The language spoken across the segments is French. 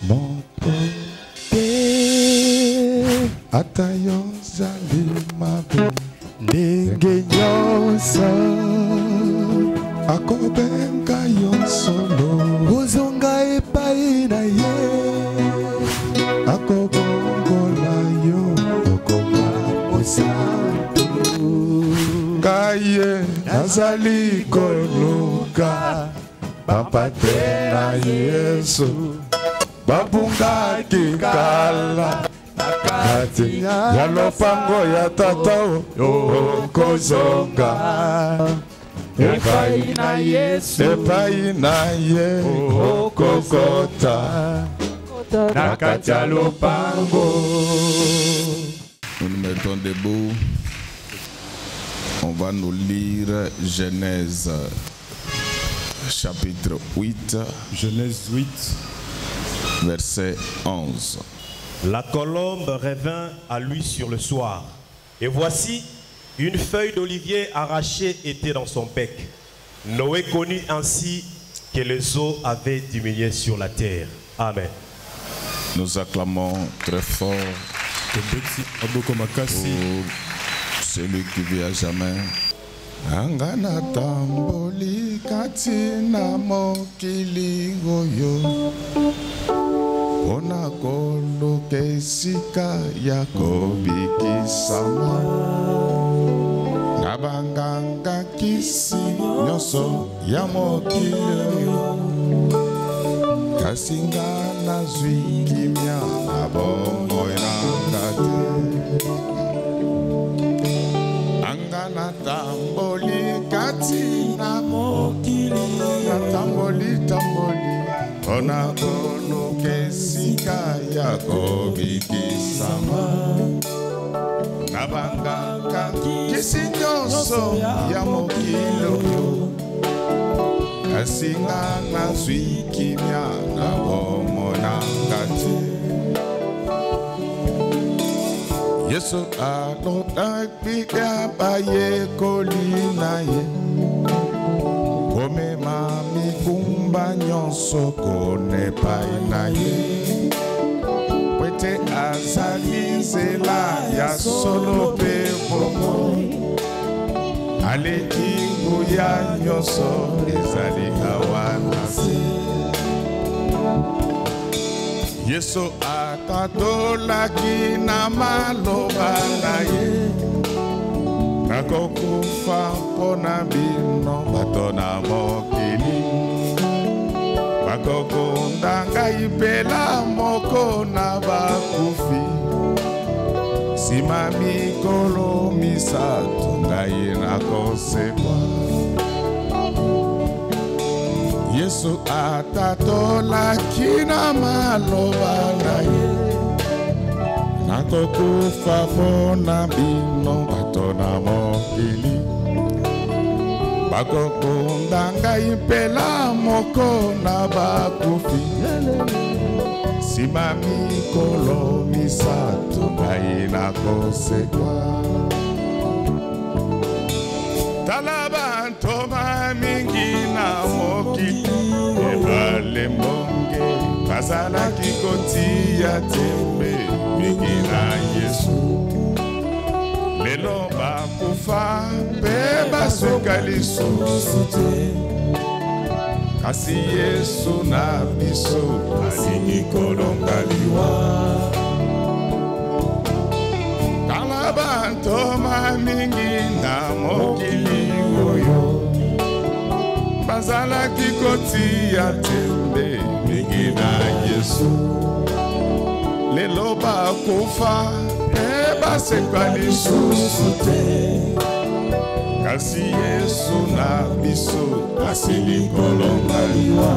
mokote ata yo zali mabe ndenge nyonso akobenga yo solo ozonga epai na ye akobongola yo okoma mosantu kaye nazali koluka bapate na Yesu babungaki kala kati ya lopango ya tata okozonga epai na Yesu epai na ye okokota na kati ya lopango. Nous nous mettons debout. On va nous lire Genèse chapitre 8. Genèse 8. Verset 11. La colombe revint à lui sur le soir. Et voici, une feuille d'olivier arrachée était dans son bec. Noé connut ainsi que les eaux avaient diminué sur la terre. Amen. Nous acclamons très fort pour celui qui vit à jamais. Angana tamboli katina mokili goyo ona kolo kesika yakobi kisama nabanganga kisi nyoso ya mokili kasinga na zwi kimia abongo irangate angana tamboli katina mokili tamboli ona kono kesika yakobi kisama nabanganga kisi nyonso ya mokili kasinga na zwi kimia na bomo na ngati Yesu alota kpika baye kolina ye Kome mami kumba nyonso kone pai na ye Pwete azali zela ya solo pe bomo Aleki nguya nyonso ezali kawanasi Yesu akatolaki na maloba na ye nakokufa mpona bino bato na mokili bakokunda ngai pela moko na bakufi nsima mikolo misato ngai nakosekwa Yesu atatolaki na maloba na ye nakokufa mpona bino bato na mokili bakokunda ngai mpela moko na bakufi nsima mikolo misato ngai nakosekwa tala bantoma mingi na mokili ebale mbonge bazalaki kotia tembe mingi na Yesu lelo bakufa mpe basuka lisusu te kasi Yesu na biso alingi kolonga liwa tala bantoma mingi na mokili oyo bazalaki kotia tembe mingi na Yesu lelo bakufa mpe baseka lisusu te kasi Yesu na biso asili kolonga liwa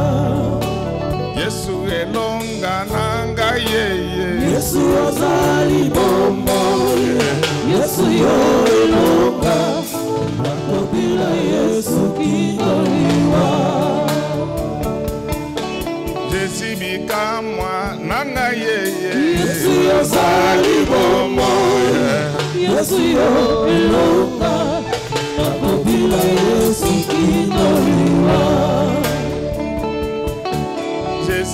Yesu elonga na ngai yeye Yesu azali bombo Yesu yo elonga nakobila Yesu kinoliwa Jesi bikamwa na ngai yeye Yesu azali bombo Yesu yo elonga nakobila Yesu kinoliwa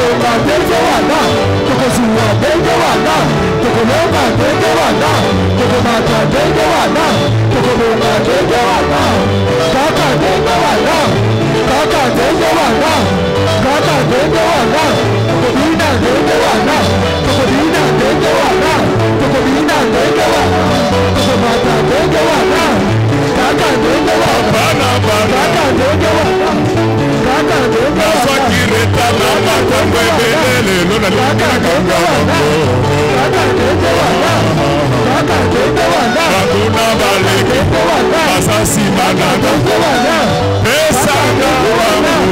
Tokoboka denge wana, Tokosuwa denge wana, Tokoboka denge wana, Tokomata denge wana, Tokoboka denge wana, Kaka denge wana, Kaka denge wana, Kaka denge wana, Tokobina denge wana, Tokobina denge wana, Tokobina denge wana, Tokomata denge wana, Kaka denge wana, Kaka denge wana, Kaka denge wana. Kireta na makongo ebelele lona likanga bakuna baleki basasi banana esanga bangu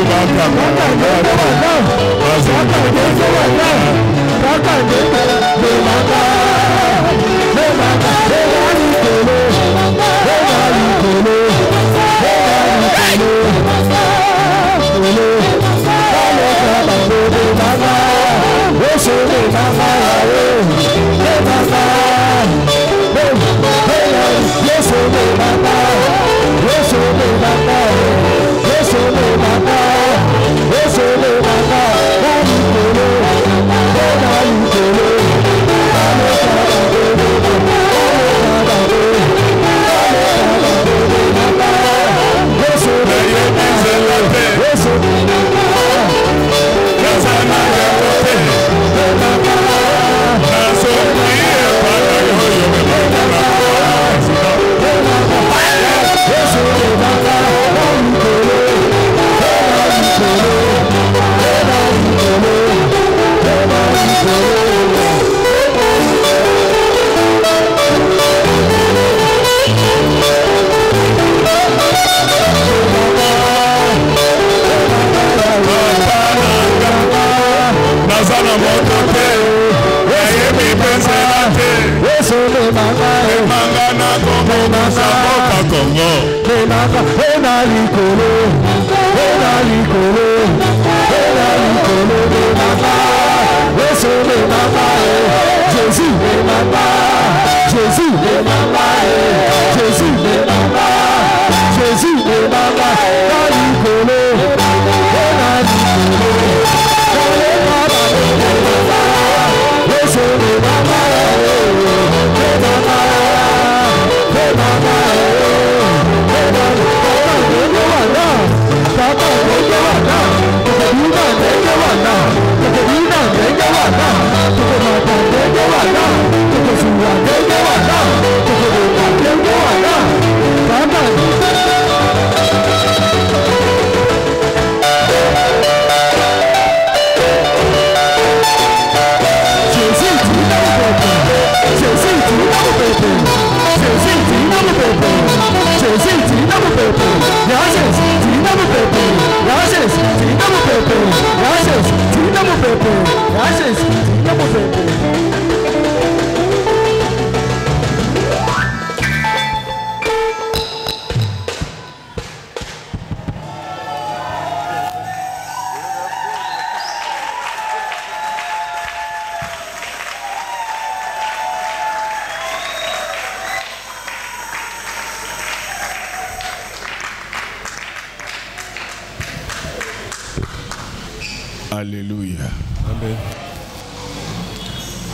Alléluia. Amen.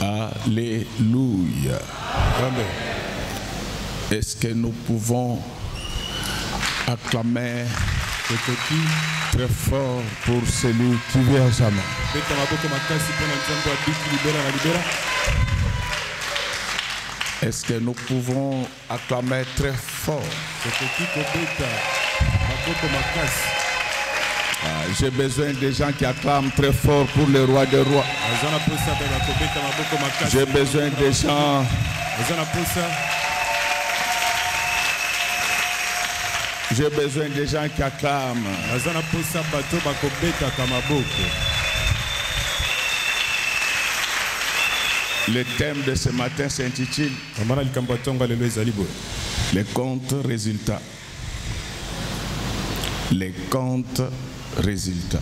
Alléluia. Amen. Est-ce que nous pouvons acclamer très fort pour celui qui vient jamais? Est-ce que nous pouvons acclamer très fort? J'ai besoin des gens qui acclament très fort pour le roi des rois. J'ai besoin des gens qui acclament. Le thème de ce matin s'intitule les comptes résultats. Les comptes résultats.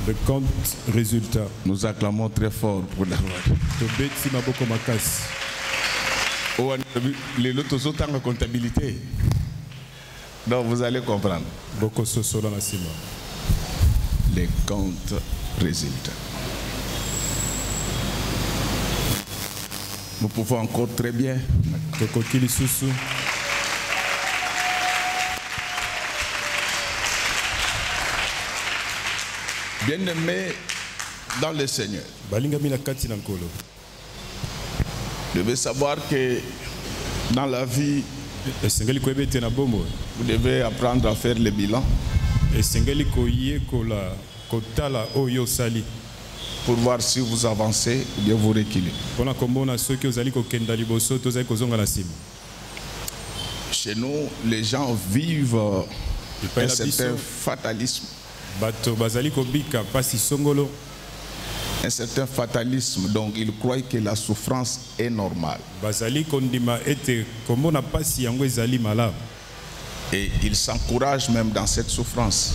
Le compte résultat. Nous acclamons très fort pour la roi. Les lotos sont en comptabilité. Donc vous allez comprendre. Les comptes résultats. Nous pouvons encore très bien. Bien-aimés dans le Seigneur, vous devez savoir que dans la vie, vous devez apprendre à faire le bilan pour voir si vous avancez ou bien vous reculez. Chez nous, les gens vivent un certain fatalisme. Un certain fatalisme, donc ils croient que la souffrance est normale. Et ils s'encouragent même dans cette souffrance.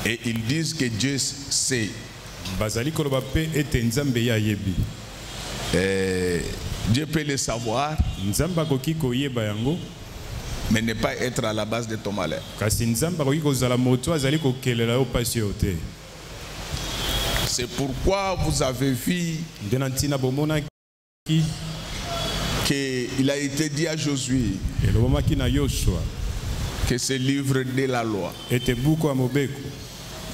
Et ils disent que Dieu sait. Dieu peut le savoir, mais ne pas être à la base de ton malheur. C'est pourquoi vous avez vu qu'il a été dit à Josué que ce livre de la loi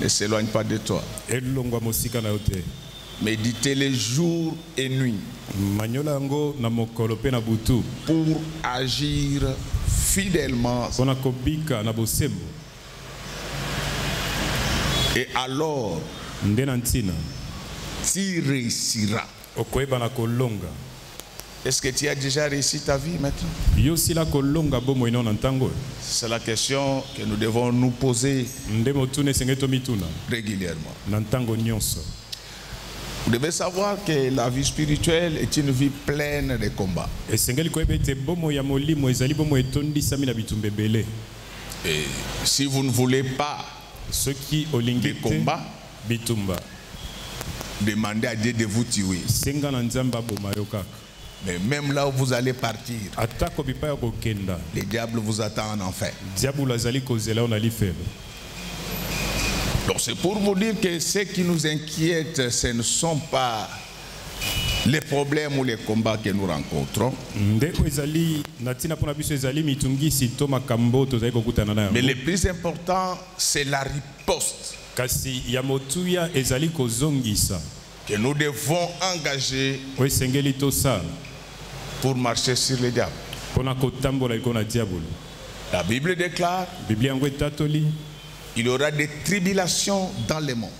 ne s'éloigne pas de toi. Méditez-les jour et nuit pour agir fidèlement. Et alors, tu réussiras. Est-ce que tu as déjà réussi ta vie maintenant? C'est la question que nous devons nous poser régulièrement. Vous devez savoir que la vie spirituelle est une vie pleine de combats. Et si vous ne voulez pas de combats, demandez à Dieu de vous tuer. Mais même là où vous allez partir, le diable vous attend en enfer. Donc c'est pour vous dire que ce qui nous inquiète, ce ne sont pas les problèmes ou les combats que nous rencontrons. Mais le plus important, c'est la riposte que nous devons engager pour marcher sur le diable. La Bible déclare: il y aura des tribulations dans le monde.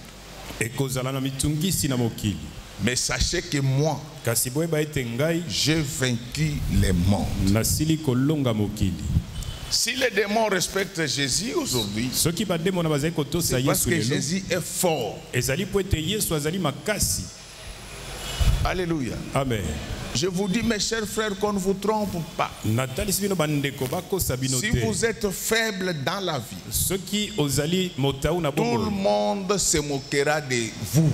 Mais sachez que moi, j'ai vaincu le monde. Si les démons respectent Jésus aujourd'hui, c'est parce que Jésus est fort. Alléluia. Amen. Je vous dis, mes chers frères, qu'on ne vous trompe pas. Si vous êtes faible dans la vie, tout le monde se moquera de vous.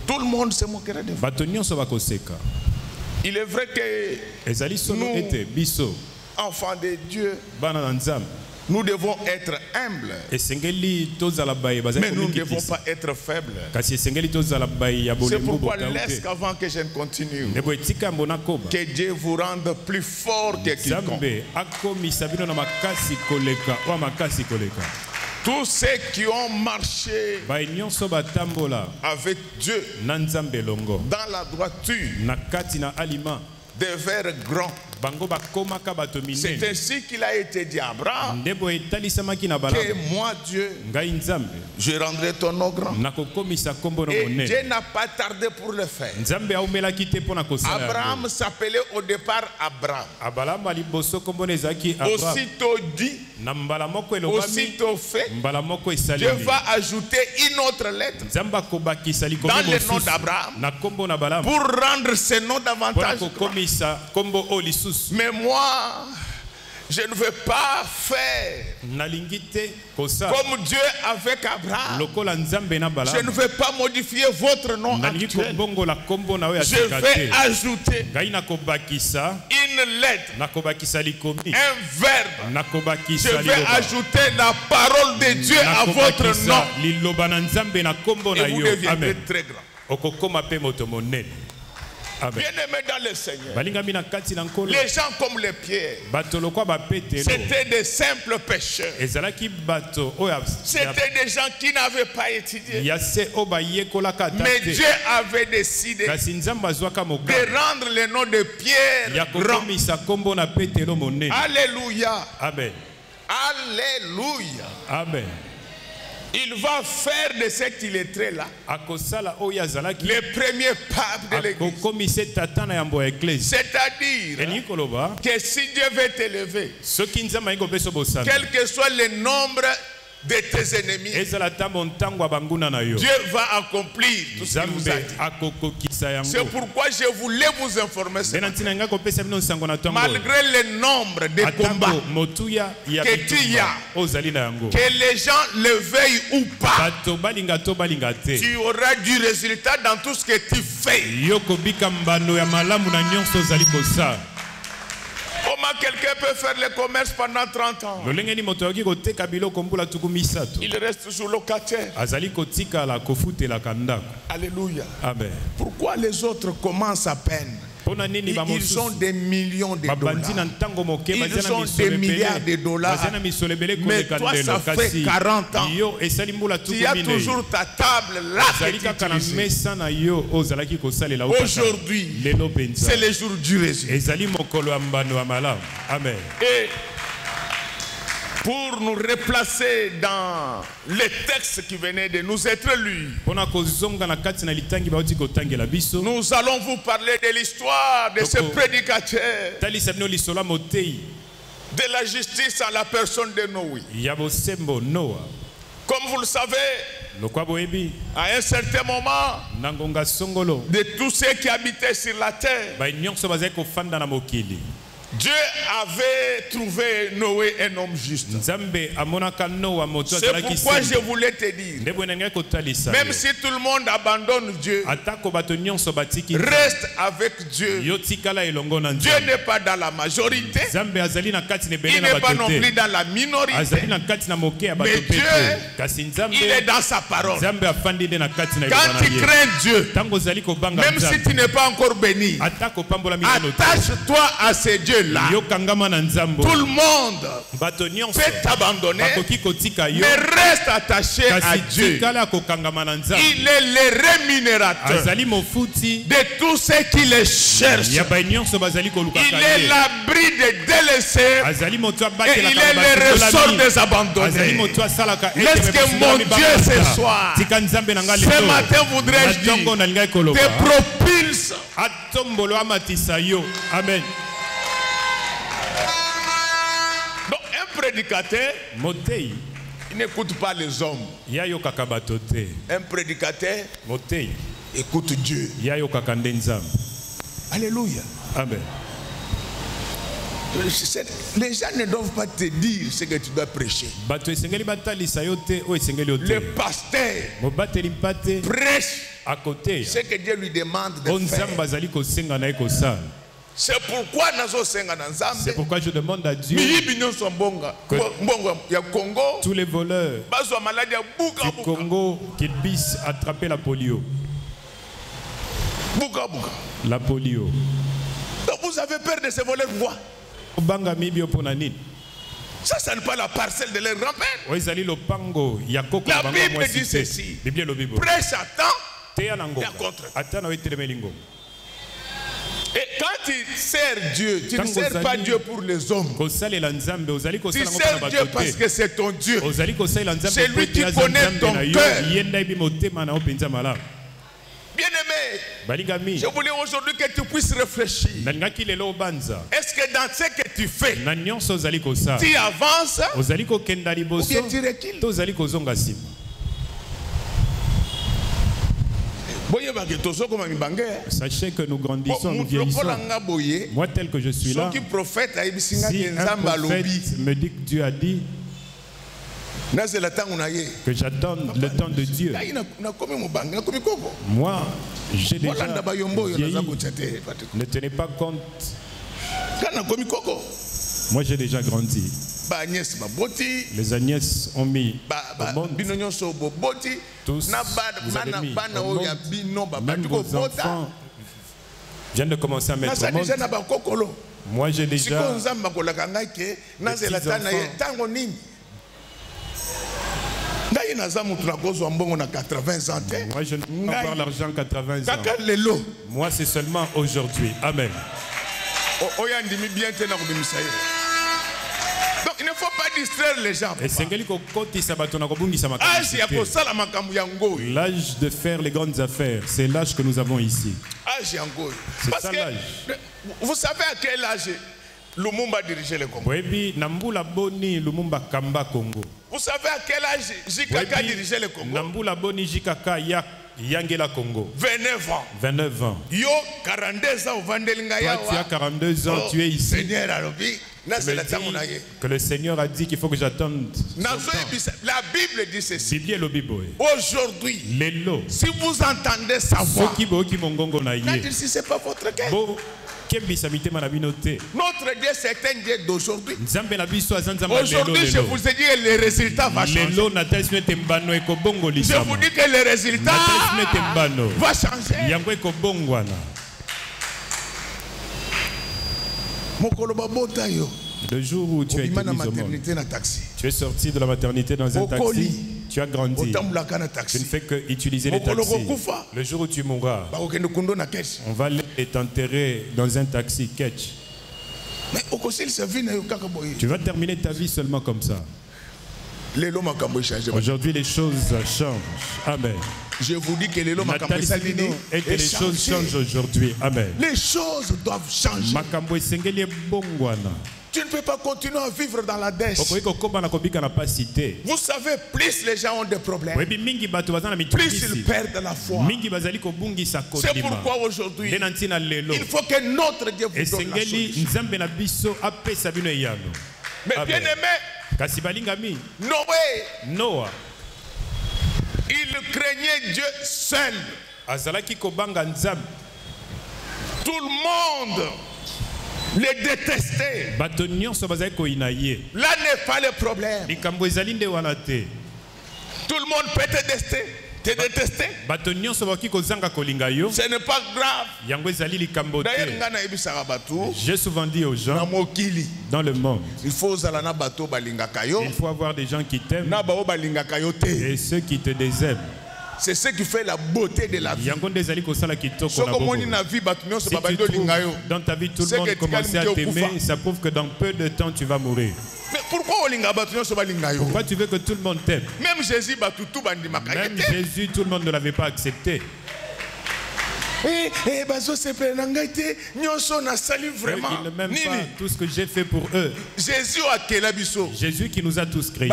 Tout le monde se moquera de vous. Il est vrai que nous, enfants de Dieu, nous devons être humbles, mais nous ne devons pas être faibles. C'est pourquoi laisse qu'avant que je ne continue, que Dieu vous rende plus fort que quiconque. Tous ceux qui ont marché avec Dieu dans la droiture devinrent grands. C'est ainsi qu'il a été dit à Abraham que moi, Dieu, je rendrai ton nom grand. Et Dieu n'a pas tardé pour le faire. Abraham s'appelait au départ Abraham. Aussitôt dit, aussitôt fait, Dieu va ajouter une autre lettre dans le nom d'Abraham pour rendre ce nom davantage grand. Mais moi, Je ne veux pas faire comme Dieu avec Abraham. Je ne veux pas modifier votre nom actuel. Je vais ajouter une lettre, un verbe. Je vais ajouter la parole de Dieu à votre nom. Et vous deviendrez très grand. Bien-aimés dans le Seigneur, les gens comme les pierres, c'était des simples pécheurs. C'était des gens qui n'avaient pas étudié. Mais Dieu avait décidé de rendre le nom de Pierre grand. Alléluia. Amen. Alléluia. Amen. Il va faire de cet illettré-là le premier pape de l'Église. C'est-à-dire que si Dieu veut t'élever, quel que soit le nombre de tes ennemis, Dieu va accomplir tout ce qu'il vous a dit. C'est pourquoi je voulais vous informer malgré le nombre de combats que tu as, que les gens le veuillent ou pas, tu auras du résultat dans tout ce que tu fais. Comment quelqu'un peut faire le commerce pendant 30 ans? Il reste toujours locataire. Alléluia. Amen. Pourquoi les autres commencent à peine? Ils ont des millions de dollars. Ils ont des milliards de dollars. Mais toi, ça fait 40 ans. Tu as toujours ta table là que tu utilises. Aujourd'hui, c'est le jour du résultat. Amen. Et pour nous replacer dans les textes qui venaient de nous être lus, nous allons vous parler de l'histoire de ce prédicateur, de la justice à la personne de Noé. Comme vous le savez, à un certain moment, de tous ceux qui habitaient sur la terre, Dieu avait trouvé Noé un homme juste. C'est pourquoi je voulais te dire, même si tout le monde abandonne Dieu, reste avec Dieu. Dieu n'est pas dans la majorité, il n'est pas non plus dans la minorité, mais Dieu, il est dans sa parole. Quand tu crains Dieu, même si tu n'es pas encore béni, attache-toi à ces dieux là. Tout le monde peut t'abandonner, mais reste attaché à Dieu. Il est le rémunérateur de tous ceux qui le cherchent. Il est l'abri des délaissés et il est le ressort des abandonnés. Laisse que mon Dieu ce soir, ce matin voudrais-je dire, te propulse. Amen. Donc un prédicateur, il n'écoute pas les hommes. Un prédicateur écoute Dieu. Alléluia. Amen. Les gens ne doivent pas te dire ce que tu dois prêcher. Le pasteur prêche ce que Dieu lui demande de faire. C'est pourquoi je demande à Dieu, tous les voleurs du Congo qu'ils puissent attraper la polio. La polio. Donc vous avez peur de ces voleurs, quoi? Ça n'est pas la parcelle de leur grand-père. La Bible dit ceci. Prêche à temps et à contre. Et quand tu sers Dieu, tu ne sers pas Dieu pour les hommes. Tu sers Dieu parce que c'est ton Dieu. C'est lui qui connaît ton cœur. Bien-aimé, je voulais aujourd'hui que tu puisses réfléchir. Est-ce que dans ce que tu fais, tu avances ou bien tu recules? Sachez que nous grandissons, nous vieillissons. Moi tel que je suis là, si un prophète me dit que Dieu a dit que j'attende le temps de Dieu, moi j'ai déjà vieilli. Ne tenez pas compte. Moi j'ai déjà grandi. Les Agnès ont mis au monde. Tous vous avez mis au monde. Même vos enfants viennent de commencer à mettre au monde. Moi j'ai déjà des petits-enfants. Moi je ne peux pas avoir l'argent 80 ans. Moi c'est seulement aujourd'hui. Amen. Donc il ne faut pas distraire les gens. L'âge de faire les grandes affaires, c'est l'âge que nous avons ici. C'est ça l'âge. Vous savez à quel âge Lumumba dirigeait le Congo? Vous savez à quel âge Jikaka dirigeait le Congo? 29 ans. 29 ans. Yo 42 ans. Toi, tu as 42 ans, tu es ici. Que le Seigneur a dit qu'il faut que j'attende. La Bible dit ceci. Aujourd'hui, si vous entendez sa voix, si ce n'est pas votre cas. Notre Dieu c'est un Dieu d'aujourd'hui. Aujourd'hui je vous ai dit que les résultats vont changer. Je vous dis que les résultats vont changer. Le jour où tu as été mis au monde, tu es sorti de la maternité dans un taxi, tu as grandi, tu ne fais que utiliser les taxis. Le jour où tu mourras, on va t'enterrer dans un taxi, catch. Tu vas terminer ta vie seulement comme ça. Aujourd'hui les choses changent. Amen. Je vous dis que les choses changent aujourd'hui. Amen. Les choses doivent changer. Tu ne peux pas continuer à vivre dans la dèche. Vous savez, plus les gens ont des problèmes, plus ils perdent la foi. C'est pourquoi aujourd'hui, il faut que notre Dieu vous donne la solution. Mais bien aimé, Noé, il craignait Dieu seul. Tout le monde les détestait. Là n'est pas le problème. Tout le monde peut te détester. Ce n'est pas grave. D'ailleurs, j'ai souvent dit aux gens dans le monde, il faut avoir des gens qui t'aiment et ceux qui te désaiment. C'est ce qui fait la beauté de la vie. Dans ta vie, tout le monde commence à t'aimer. Ça prouve que dans peu de temps, tu vas mourir. Mais pourquoi tu veux que tout le monde t'aime? Même Jésus, tout le monde ne l'avait pas accepté. Il ne m'aime pas tout ce que j'ai fait pour eux. Jésus qui nous a tous créés.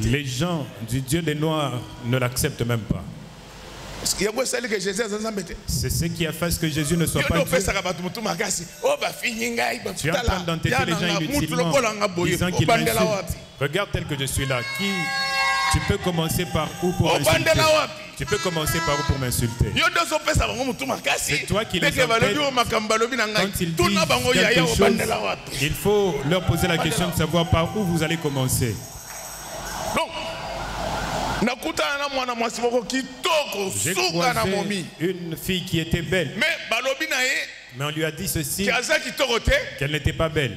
Les gens du Dieu des Noirs ne l'acceptent même pas. C'est ce qui a fait que Jésus ne soit pas Dieu. Tu es en train d'entêter les gens inutilement, disant qu'il m'insulte. Regarde tel que je suis là. Tu peux commencer par où pour m'insulter? Tu peux commencer par où pour m'insulter? C'est toi qui les appelles. Quand ils disent quelque chose, il faut leur poser la question de savoir par où vous allez commencer. J'ai croisé une fille qui était belle. Mais on lui a dit ceci, qu'elle n'était pas belle.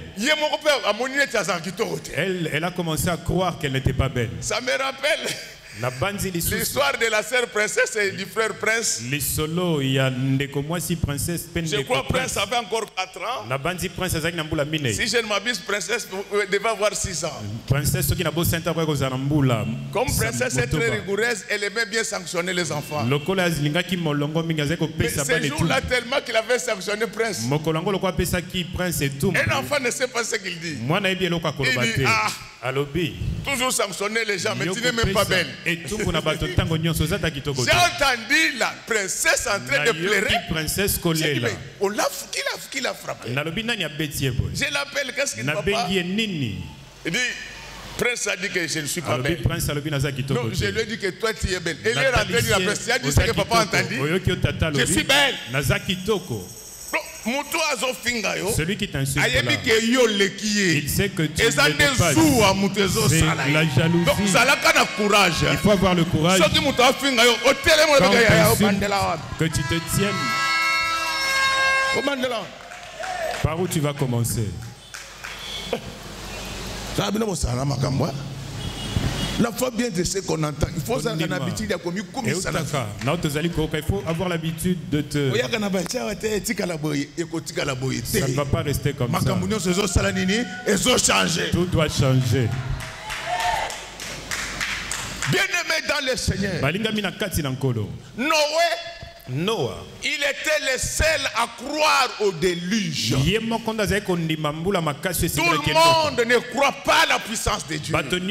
Elle a commencé à croire qu'elle n'était pas belle. Ça me rappelle l'histoire de la sœur princesse et du frère prince. Les solos, il y a ndeko mwasi princesse. Je crois prince avait encore 4 ans. La bandi prince azaki na mbula mine. Si je ne m'abuse, princesse devait avoir 6 ans. Princesse qui n'a beau saint après ko zana mbula. Comme princesse est très rigoureuse, elle aimait bien sanctionner les enfants. Lokola zilinga ki molongo minga zeko pesa ba les tout. Ce jour-là tellement qu'il avait sanctionné prince. Mokolongo lokwa pesa ki prince et tout. Un enfant ne sait pas ce qu'il dit. Moi na ebi eloko akolobate. Alobi. Toujours sanctionner les gens, mais tu n'es même pas belle. J'ai entendu la princesse en train de pleurer. Qui l'a frappé? Je l'appelle, qu'est-ce qu'il ne va pas? Il dit, Prince a dit que je ne suis pas belle. Non, je lui ai dit que toi tu es belle. Et il est rentré dans la presse. Il a dit ce que papa a entendu. Je suis belle. Celui qui t'insulte là, il sait que tu ne l'es pas. C'est la jalousie. Il faut avoir le courage que tu te tiennes. Par où tu vas commencer? La foi bien de ce qu'on entend. Il faut avoir l'habitude de il faut avoir l'habitude de te... Ça ne va pas rester comme ça. Tout doit changer. Bien-aimé dans le Seigneur, Noé, il était le seul à croire au déluge. Tout le monde ne croit pas à la puissance de Dieu. Tout le monde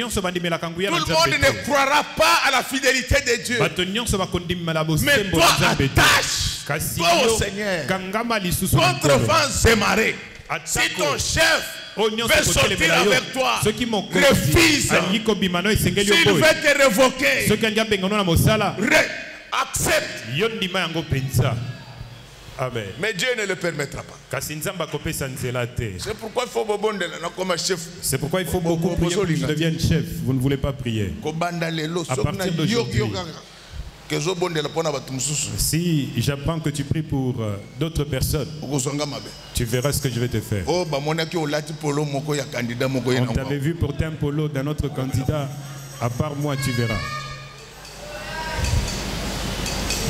ne croira pas à la fidélité de Dieu. Mais toi, attache-toi au Seigneur. Contre vents et marées. Si ton chef veut sortir avec toi, refuse. S'il veut te révoquer, accepte. Amen. Mais Dieu ne le permettra pas. C'est pourquoi il faut comme chef. C'est pourquoi il faut beaucoup prier pour que je devienne chef. Vous ne voulez pas prier. À partir d'aujourd'hui, si j'apprends que tu pries pour d'autres personnes, tu verras ce que je vais te faire. On t'avait vu porter un polo d'un autre candidat. À part moi, tu verras.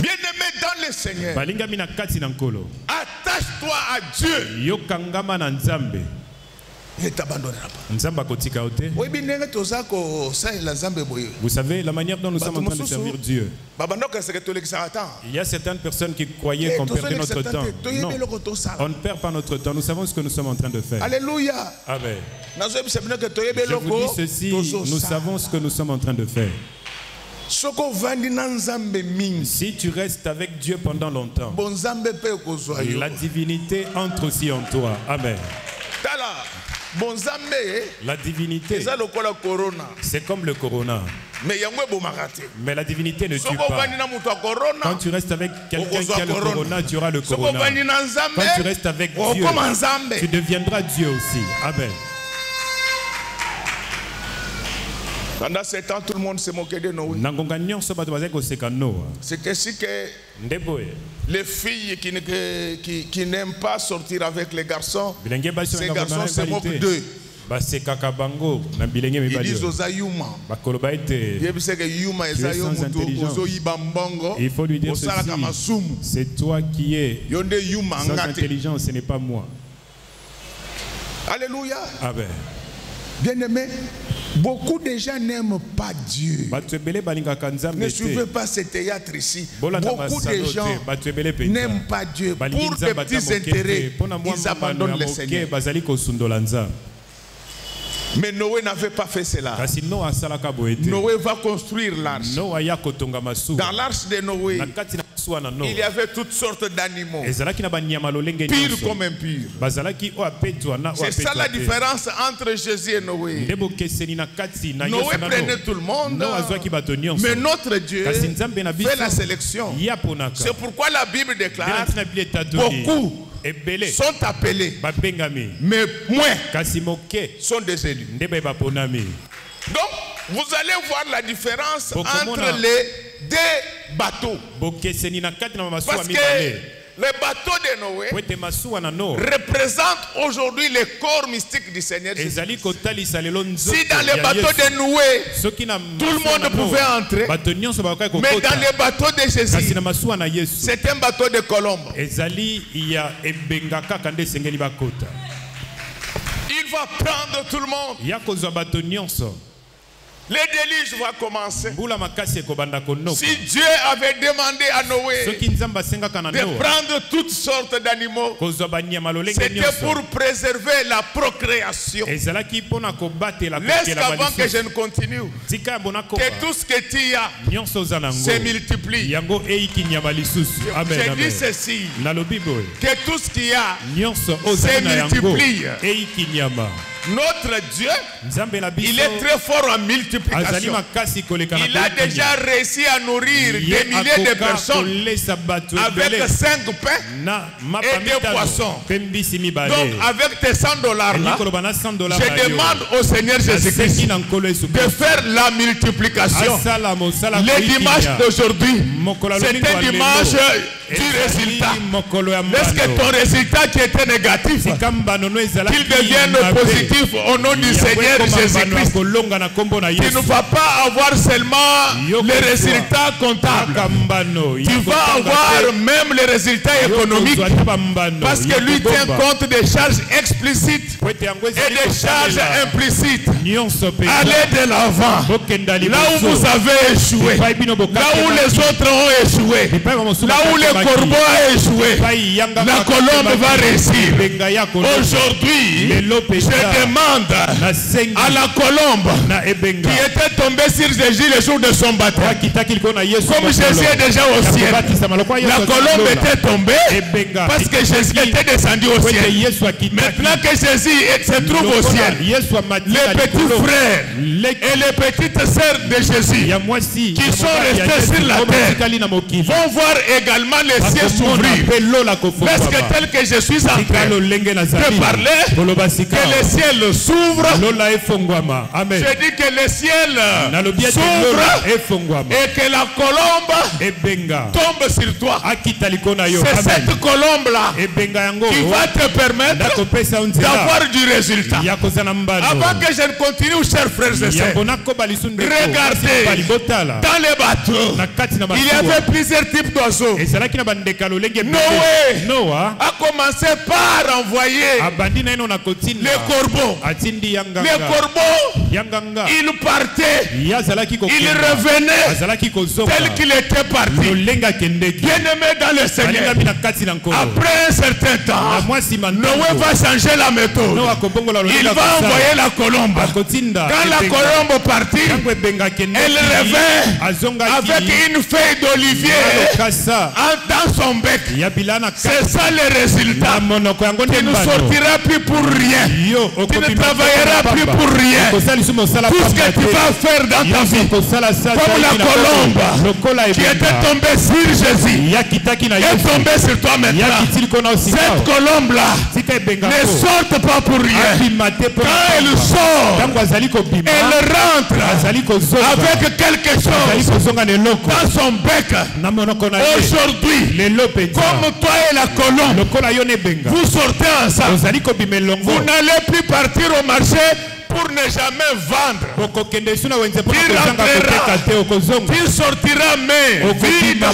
Bien-aimé dans le Seigneur, attache-toi à Dieu. Il ne t'abandonnera pas. Vous savez la manière dont nous sommes en train de servir Dieu. Il y a certaines personnes qui croyaient qu'on perdait notre temps. Non, on ne perd pas notre temps. Nous savons ce que nous sommes en train de faire. Alléluia. Amen. Je vous dis ceci, nous savons ce que nous sommes en train de faire. Si tu restes avec Dieu pendant longtemps, la divinité entre aussi en toi. Amen. La divinité, c'est comme le corona. Mais la divinité ne tue pas. Quand tu restes avec quelqu'un qui a le corona, tu auras le corona. Quand tu restes avec Dieu, tu deviendras Dieu aussi. Amen. Pendant 7 ans, tout le monde s'est moqué de Noé. C'est ainsi que les filles qui n'aiment pas sortir avec les garçons, ces garçons se moquent d'eux. Ils disent aux Ayuma. Il faut lui dire ceci: c'est toi qui es sans intelligence, ce n'est pas moi. Alléluia. Amen. Bien-aimé, beaucoup de gens n'aiment pas Dieu. Ne suivez pas ce théâtre ici. Beaucoup de gens n'aiment pas Dieu. Pour des petits intérêts, ils abandonnent le Seigneur. Mais Noé n'avait pas fait cela. Noé va construire l'arche. Dans l'arche de Noé, il y avait toutes sortes d'animaux, pires comme impurs. C'est ça la différence entre Jésus et Noé. Noé prenait tout le monde, mais notre Dieu fait la sélection. C'est pourquoi la Bible déclare: beaucoup sont appelés, mais moins sont des élus. Donc, vous allez voir la différence entre les deux bateaux. Parce que les bateaux de Noé représentent aujourd'hui le corps mystique du Seigneur Jésus. Si dans les bateaux de Noé, tout le monde pouvait entrer, mais dans les bateaux de Jésus, c'est un bateau de colombe. Il va prendre tout le monde. Le déluge va commencer. Si Dieu avait demandé à Noé de prendre toutes sortes d'animaux, c'était pour préserver la procréation. Laisse-avant que je ne continue, que tout ce que tu as se multiplie. Je dis ceci, que tout ce qu'il y a se multiplie. Notre Dieu, il est très fort en multiplication. Il a déjà réussi à nourrir des milliers de personnes avec 5 pains et 2 poissons. Donc avec tes $100 là, je demande au Seigneur Jésus-Christ de faire la multiplication. Le dimanche d'aujourd'hui, c'est un dimanche du résultat. Est-ce que ton résultat qui était négatif, qu'il devienne positif au nom du Seigneur Jésus-Christ? Tu ne vas pas avoir seulement les résultats comptables. Tu vas avoir même les résultats économiques, parce que lui tient compte des charges explicites et des charges implicites. Allez de l'avant. Là où vous avez échoué, là où les autres ont échoué, là où le corbeau a échoué, la colombe va réussir. Aujourd'hui, je demande à la colombe qui était tombée sur Jésus le jour de son baptême, comme Jésus est déjà au ciel, la colombe était tombée parce que Jésus était descendu au ciel. Maintenant que Jésus se trouve au ciel, les petits frères et les petites sœurs de Jésus qui sont restés sur la terre vont voir également les cieux s'ouvrir. Parce que tel que je suis en train de parler, que les ciels s'ouvrent. Je dis que les ciels s'ouvrent et que la colombe tombe sur toi. C'est cette colombe-là qui va te permettre d'avoir du résultat. Avant que je ne continue, chers frères et sœurs, regardez, dans les bateaux, il y avait plusieurs types d'oiseaux. Noé a commencé par envoyer les corbeaux. Les corbeaux, il partait, il revenait tel qu'il était parti. Bien-aimé dans le Seigneur, après un certain temps, Noé va changer la méthode. Il va envoyer la colombe. Quand la colombe partit, elle revient avec une feuille d'olivier dans son bec. C'est ça le résultat. Tu ne sortiras plus pour rien. Tu ne travailleras plus pour rien. Tout ce que tu vas faire dans ta vie, comme la colombe qui était tombée sur Jésus, est tombée sur toi maintenant. Cette colombe-là ne sort pas pour rien. Quand elle sort, elle rentre avec quelque chose dans son bec. Aujourd'hui, comme toi et la colombe, vous sortez ensemble. Vous n'allez plus partir au marché pour ne jamais vendre. Tu sortiras mais vide,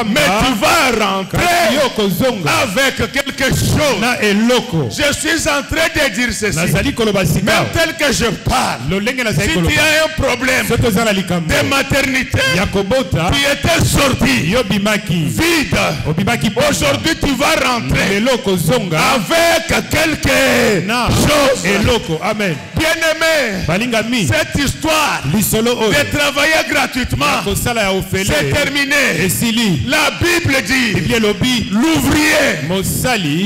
mais tu vas rentrer avec quelque chose. Je suis en train de dire ceci. Même tel que je parle, si tu as un problème de maternité, tu étais sorti vide, aujourd'hui tu vas rentrer avec quelque chose. Amen. Bien-aimé, cette histoire de travailler gratuitement, c'est terminé. La Bible dit, l'ouvrier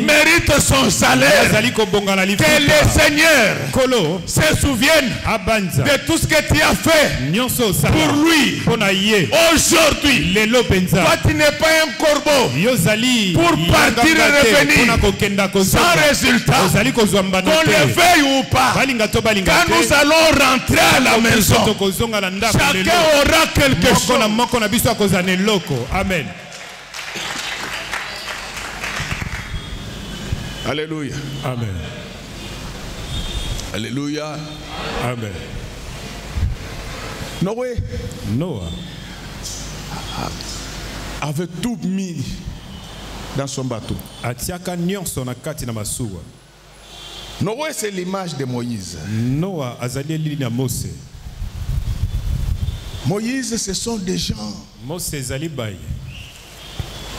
mérite son salaire. Que le Seigneur se souvienne de tout ce que tu as fait pour lui. Aujourd'hui, toi tu n'es pas un corbeau pour partir et revenir sans résultat. Qu'on le veuille ou pas, quand nous allons rentrer à la maison, chacun aura quelque chose. Amen. Alléluia. Amen. Alléluia. Amen. Noé avait tout mis dans son bateau. Noé, c'est l'image de Moïse. Moïse, ce sont des gens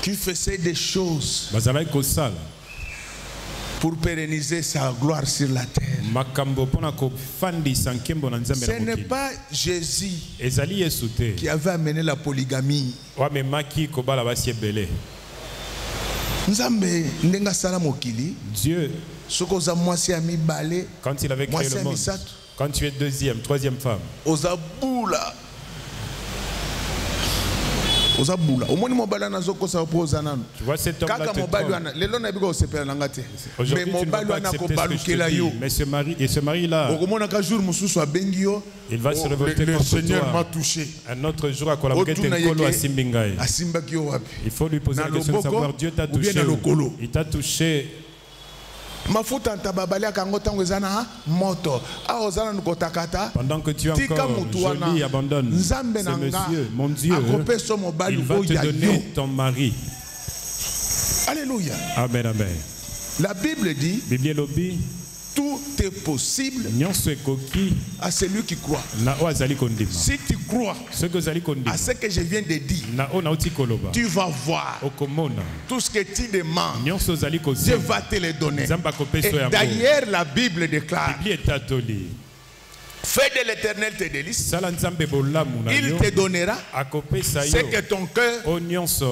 qui faisaient des choses pour pérenniser sa gloire sur la terre. Ce n'est pas Jésus qui avait amené la polygamie. Dieu, quand il avait créé le monde, quand tu es deuxième, troisième femme, tu vois cet homme-là te trompe. Aujourd'hui, tu ne vas pas accepter ce que je te dis. Mais ce mari-là, il va se révolter contre toi. Un autre jour, à il faut lui poser la question de savoir, Dieu t'a touché. Il t'a touché. Pendant que tu es encore joli, abandonne. C'est monsieur, mon Dieu, il va te donner ton mari. Alléluia. Amen, amen. La Bible dit, tout est possible à celui qui croit. Si tu crois à ce que je viens de dire, tu vas voir tout ce que tu demandes. Dieu va te le donner. Et d'ailleurs, la Bible déclare, fais de l'Éternel tes délices, il te donnera ce que ton cœur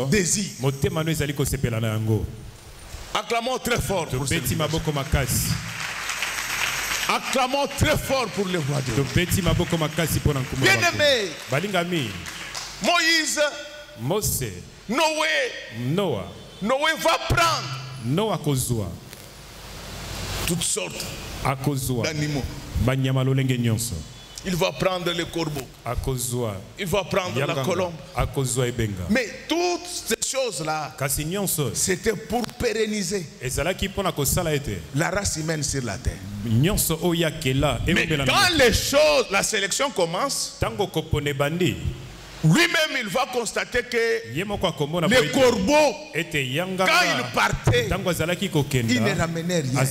désire. Acclamons très fort pour ce Dieu. Acclamons très fort pour les voix de Dieu. Bien-aimé, Moïse, Noé va prendre toutes sortes d'animaux. Il va prendre le corbeau. Il va prendre la colombe. Mais toutes ces choses-là, c'était pour pérenniser la race humaine sur la terre. Mais quand les choses, la sélection commence, lui-même il va constater que les corbeaux, quand ils partaient, ils ne ramenaient rien.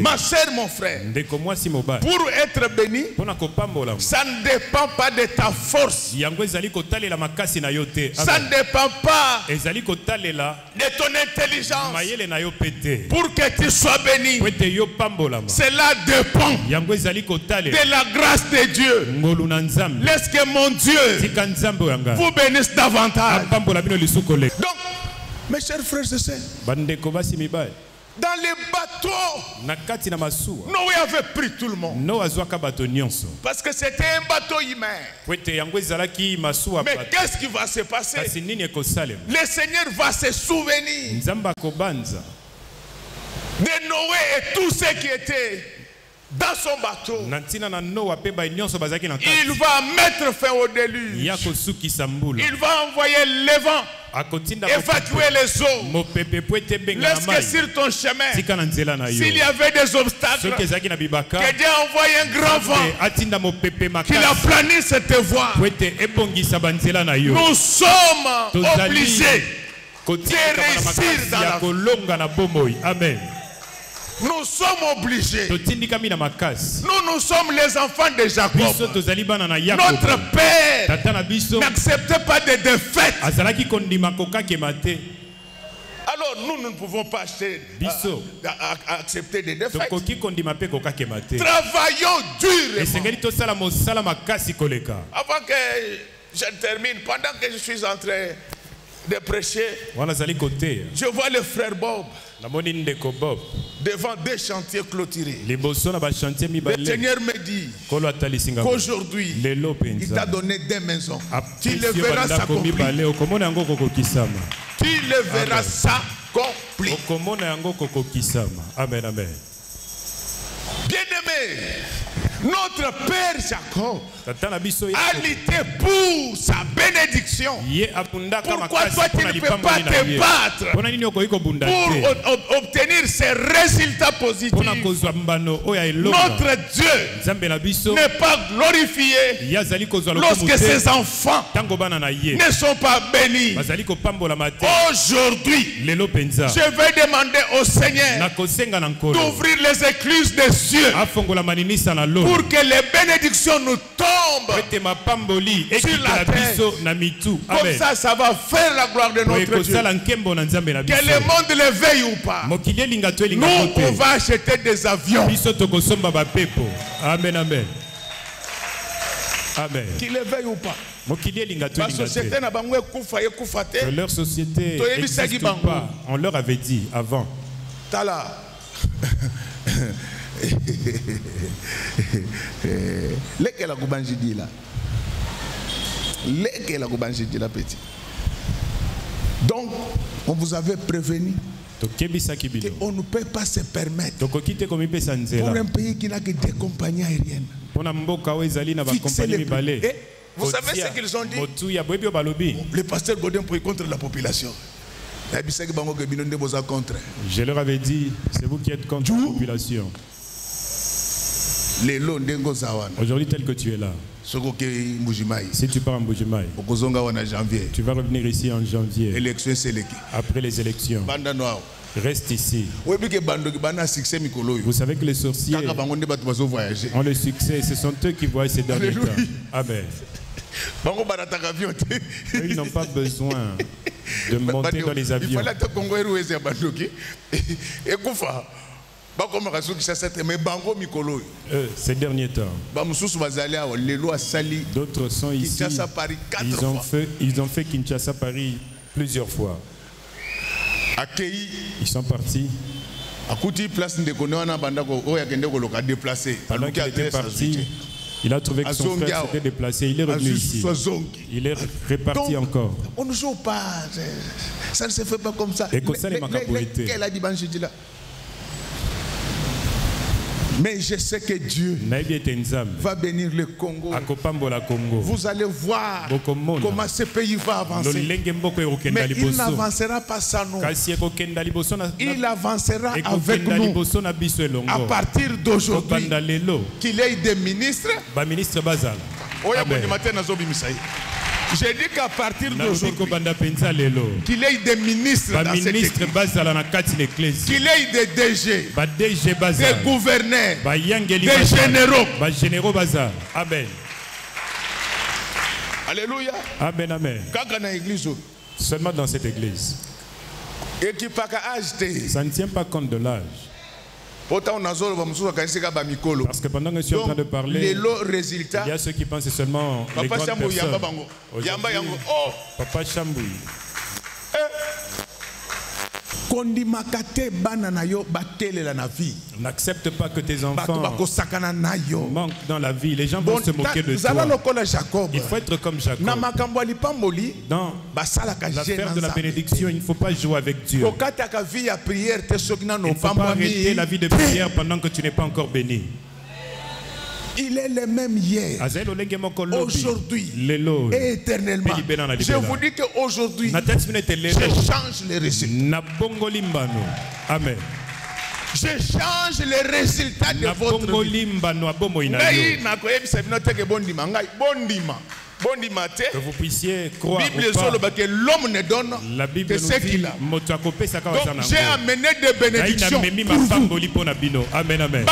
Ma soeur, mon frère, pour être béni, ça ne dépend pas de ta force. Ça ne dépend pas de ton intelligence. Pour que tu sois béni, cela dépend de la grâce de Dieu. Laisse que mon Dieu vous bénisse davantage. Donc, mes chers frères et sœurs, dans les bateaux, Noé avait pris tout le monde. Parce que c'était un bateau humain. Mais qu'est-ce qui va se passer? Le Seigneur va se souvenir de Noé et tous ceux qui étaient dans son bateau. Il va mettre fin au déluge. Il va envoyer le vent, évacuer les eaux. Laisse que sur ton chemin, s'il y avait des obstacles, que Dieu envoie un grand vent qu'il aplanisse cette voie. Nous sommes obligés de réussir dans la vie. Amen. Nous sommes obligés. Nous sommes les enfants de Jacob. Notre père n'acceptait pas de défaite. Alors nous ne pouvons pas accepter des défaites. Travaillons durement. Avant que je termine, pendant que je suis en train de prêcher, je vois le frère Bob devant des chantiers clôturés. Le Seigneur me dit qu'aujourd'hui, il t'a donné des maisons. Tu le verras s'accomplir. Tu le verras s'accomplir. Amen, amen. Bien-aimé, notre Père Jacob a lutté pour sa bénédiction. Pourquoi toi tu ne peux pas te battre pour obtenir ces résultats positifs, notre Dieu n'est pas glorifié lorsque ses enfants ne sont pas bénis. Aujourd'hui, je vais demander au Seigneur d'ouvrir les écluses des cieux pour que les bénédictions nous tombent sur la terre. Comme ça va faire la gloire de notre Dieu. Que le monde le veuille ou pas, nous on va acheter des avions. Amen, amen. Amen. Qu'il le veuille ou pas. Leur société n'existe pas. On leur avait dit avant. Tala. Lequel a Goubanji dit là? Lequel a Goubanji dit là, petit? Donc, on vous avait prévenu qu'on ne peut pas se permettre pour un pays qui n'a que des compagnies aériennes. Fixer les prix. Et vous savez ce qu'ils ont dit? Le pasteur Godin pour contre la population. Je leur avais dit, c'est vous qui êtes contre la population. Aujourd'hui, tel que tu es là, si tu pars en Mbujimaï, tu vas revenir ici en janvier, après les élections. Reste ici. Vous savez que les sorciers ont le succès, ce sont eux qui voient ces derniers temps. Amen. Eux, ils n'ont pas besoin de monter dans les avions. Ces derniers temps, d'autres sont ici. Ils ont fait Kinshasa Paris plusieurs fois. Ils sont partis. Pendant qu'il était parti, il a trouvé que son frère s'était déplacé. Il est revenu ici. Il est reparti encore. On ne joue pas. Ça ne se fait pas comme ça. Mais je sais que Dieu va bénir le Congo. Vous allez voir comment ce pays va avancer. Mais il n'avancera pas sans nous. Il avancera avec nous. À partir d'aujourd'hui, qu'il ait des ministres. J'ai dit qu'à partir d'aujourd'hui, qu'il ait des ministres dans cette église, qu'il ait des DG, des gouverneurs, des généraux. Amen. Alléluia. Amen, amen. Seulement dans cette église. Ça ne tient pas compte de l'âge. Parce que pendant que je suis en train de parler, il y a ceux qui pensent seulement les grandes personnes. Papa Chambouy. N'accepte pas que tes enfants manquent dans la vie. Les gens vont se moquer de toi. Il faut être comme Jacob. Dans l'affaire de la bénédiction, il ne faut pas jouer avec Dieu. Il ne faut pas arrêter la vie de prière pendant que tu n'es pas encore béni. Il est le même hier, aujourd'hui et éternellement. Je vous dis qu'aujourd'hui, je change les résultats. Amen. Je change les résultats de votre vie. Que vous puissiez croire que l'homme ne donne que ce qu'il a. Donc j'ai amené des bénédictions pour vous. Amen, amen.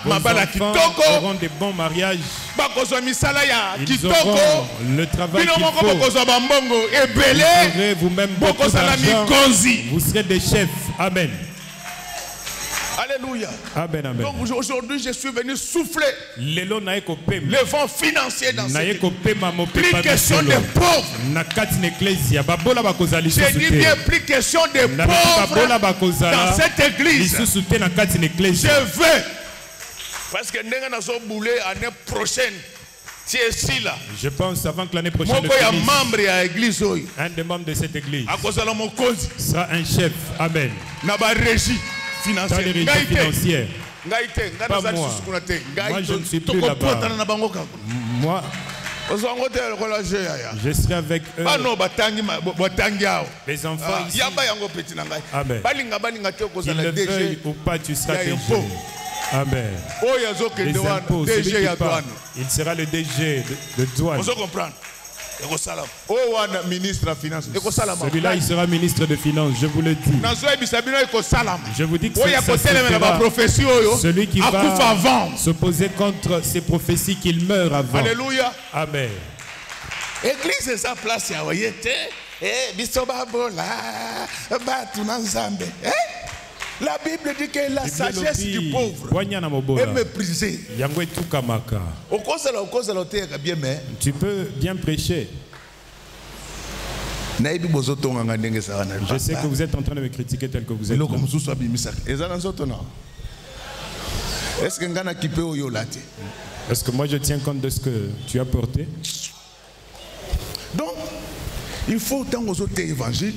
Vos enfants auront des bons mariages. Ils auront le travail qu'il faut. Vous aurez vous-même beaucoup d'argent. Vous serez des chefs. Amen. Alléluia. Amen, amen. Donc aujourd'hui, je suis venu souffler le vent financier dans cette église. Plus question des pauvres. Je dis bien plus question des pauvres dans cette église. Je veux. Parce que l'année prochaine, je pense avant que l'année prochaine un des membres de cette église sera un chef. Amen. Dans les régies financières. Pas moi. Moi, je ne suis plus là-bas. Moi, Je serai avec eux. Les enfants ici, amen. Qu'ils le veuillent ou pas, tu seras DG. Amen. Les impôts, celui qui part, il sera le DG de douane. Celui-là, il sera ministre de Finances, je vous le dis. Je vous dis que celui qui va s'opposer contre ces prophéties qu'il meurt avant. Alléluia. Amen. Église est sa place. La Bible dit que la sagesse du pauvre est méprisée. Tu peux bien prêcher. Je sais que vous êtes en train de me critiquer tel que vous êtes là. Est-ce que moi je tiens compte de ce que tu as porté? Donc, il faut tant aux autres évangiles.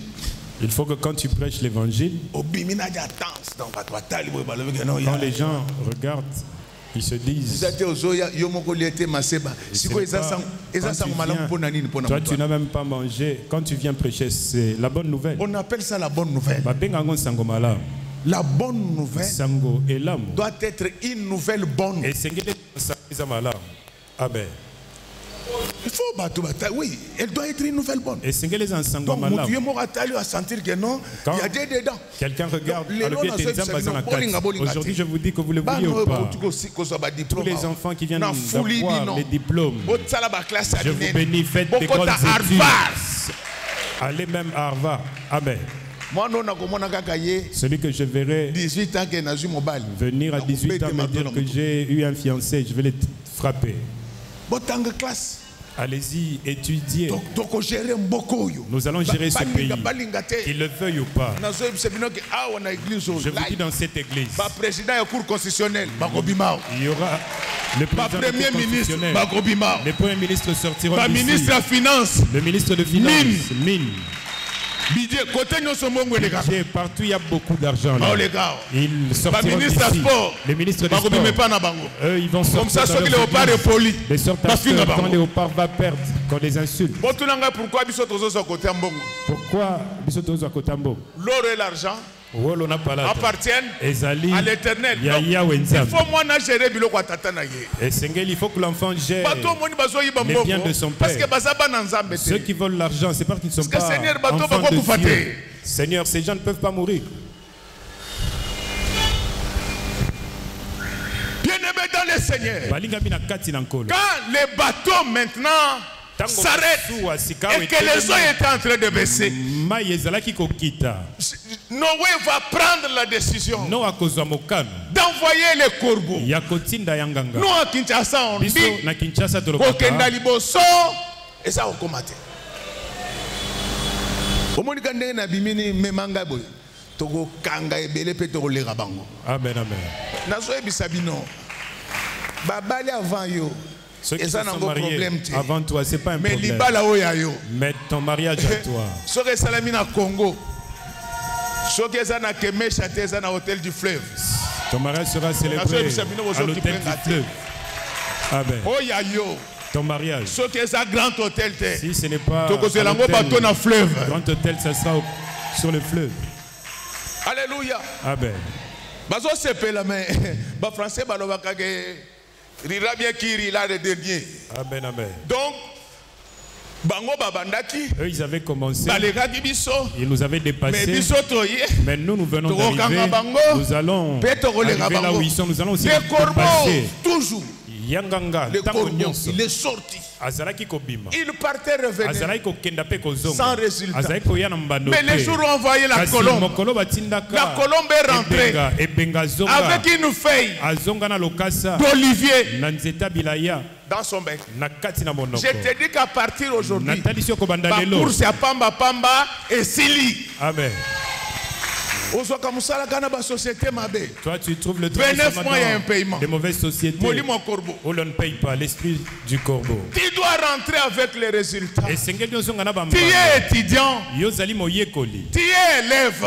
Il faut que quand tu prêches l'évangile, quand les gens regardent, ils se disent, toi tu n'as même pas mangé. Quand tu viens prêcher, c'est la bonne nouvelle. On appelle ça la bonne nouvelle. La bonne nouvelle doit être une nouvelle bonne. Amen. Il faut oui, elle doit être une nouvelle bonne. Et donc, à sentir que non, il y a des dedans. Quelqu'un regarde. Aujourd'hui, je vous dis que vous le voyez ou pas. Tous les enfants qui viennent d'avoir les diplômes, je vous bénis, faites des grandes études. Allez même à Harvard. Amen. Celui que je verrai venir à 18 ans me dire que j'ai eu un fiancé, je vais le frapper. Allez-y, étudiez. Nous allons gérer ce pays, qu'il le veuille ou pas. Je vous dis dans cette église, il y aura le premier ministre, les premiers ministres sortiront d'ici. Le ministre de Finances, mine. Partout il y a beaucoup d'argent. Ils sortiront d'ici. Les ministres des Sports, eux ils vont sortir. Les sorteurs, quand Léopard va perdre, qu'on les insulte. Pourquoi l'or et l'argent appartiennent à l'éternel. Il faut que l'enfant gère les biens de son père. Ceux qui volent l'argent, c'est parce qu'ils ne sont pas enfants de Dieu. Seigneur, ces gens ne peuvent pas mourir. Bien-aimé dans le Seigneur, quand les bateaux maintenant s'arrête et que les eaux étaient en train de baisser, Noé va prendre la décision d'envoyer les corbeaux. Nous à Kinshasa on dit Kokenda liboso et ça okomate. Omonika ndenge na bimini memanga boy toko kanga ebele pe toko lera bango. Amen, amen. Nazo ebisa bino babali avant yo. Ceux qui se sont mariés avant toi, ce n'est pas un problème. Mais ton mariage à toi. Ceux qui sont na Congo, ceux qui sont na Kemesha, na hôtel du fleuve. Ton mariage sera célébré à l'hôtel du fleuve. Amen. Ton mariage. Ceux qui sont grand hôtel, si ce n'est pas grand hôtel, ça sera sur le fleuve. Alléluia. Amen. Bazo sepela mais ba français balobaka ke rira bien kiri là le dernier. Amen, amen. Donc bango babandaki, eux ils avaient commencé, ils nous avaient dépassé, mais nous venons d'arriver, nous allons arriver là où ils sont, nous allons aussi dépasser. Toujours Yanganga, le corbeau, il est sorti. Il partait revenir sans résultat. Mais les jours ont envoyé la colombe. La colombe est rentrée avec une feuille d'olivier dans son bec. Je te dis qu'à partir d'aujourd'hui, la course à Pamba Pamba et Sili. Amen. Toi, tu trouves le travail dans des mauvaises sociétés où l'on ne paye pas, l'esprit du corbeau. Tu dois rentrer avec les résultats. Tu es étudiant. Tu es élève.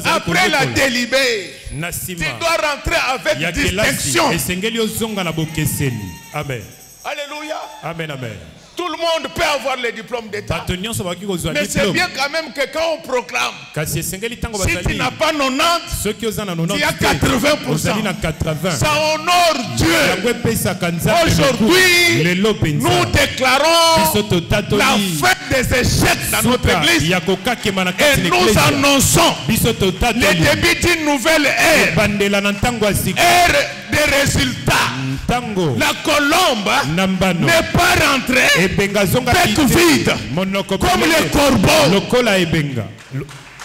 Après la délibée, tu dois rentrer avec distinction. Amen. Alléluia. Amen, amen. Tout le monde peut avoir le diplôme d'État. Mais c'est bien quand même que quand on proclame, si tu n'as pas 90, tu as 80%. Ça honore Dieu. Aujourd'hui, nous déclarons la fin des échecs dans notre église. Et nous annonçons le début d'une nouvelle ère. Ère des résultats. La colombe n'est pas rentrée bec vide comme les corbeaux.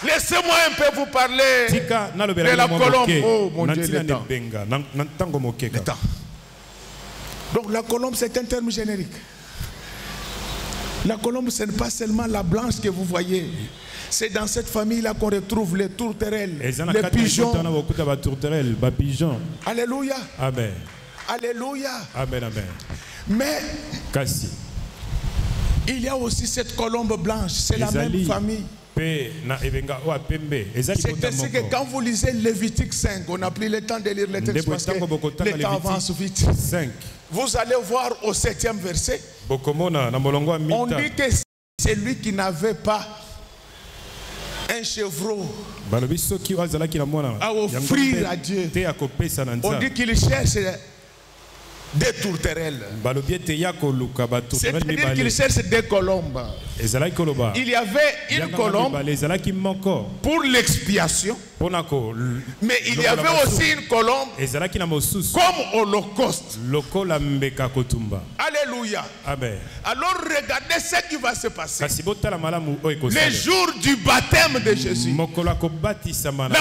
Laissez-moi un peu vous parler de la colombe. Oh mon Dieu, le temps. Donc la colombe, c'est un terme générique. La colombe, ce n'est pas seulement la blanche que vous voyez. C'est dans cette famille-là qu'on retrouve les tourterelles, les pigeons. Alléluia. Amen. Alléluia. Amen, amen. Mais il y a aussi cette colombe blanche, c'est la même famille. C'est ainsi que quand vous lisez Lévitique 5, on n'a plus le temps de lire les textes parce que le temps avance vite. Vous allez voir au 7e verset, on dit que c'est lui qui n'avait pas un chevreau à offrir à Dieu. On dit qu'il cherche des tourterelles. C'est-à-dire qu'il cherche des colombes. Il y avait une colombe pour l'expiation. Mais il y avait aussi une colombe comme holocauste. Alléluia. Amen. Alors regardez ce qui va se passer. Le jour du baptême de Jésus, la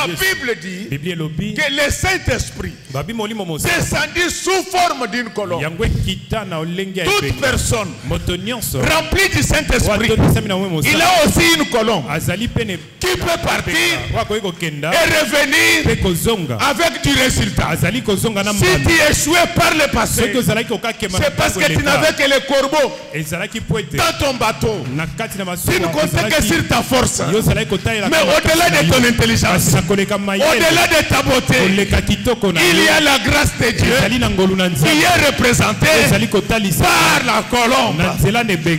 Bible dit que le Saint-Esprit descendit sous forme d'une colombe. Toute personne remplie du Saint-Esprit, il a aussi une colombe qui peut partir et revenir avec du résultat. Si tu échouais par le passé, c'est parce que tu n'avais que les corbeaux dans ton bateau. Tu ne comptais que sur ta force. Mais au-delà de ton intelligence, au-delà de ta beauté, il y a la grâce de Dieu qui est représentée par la colombe.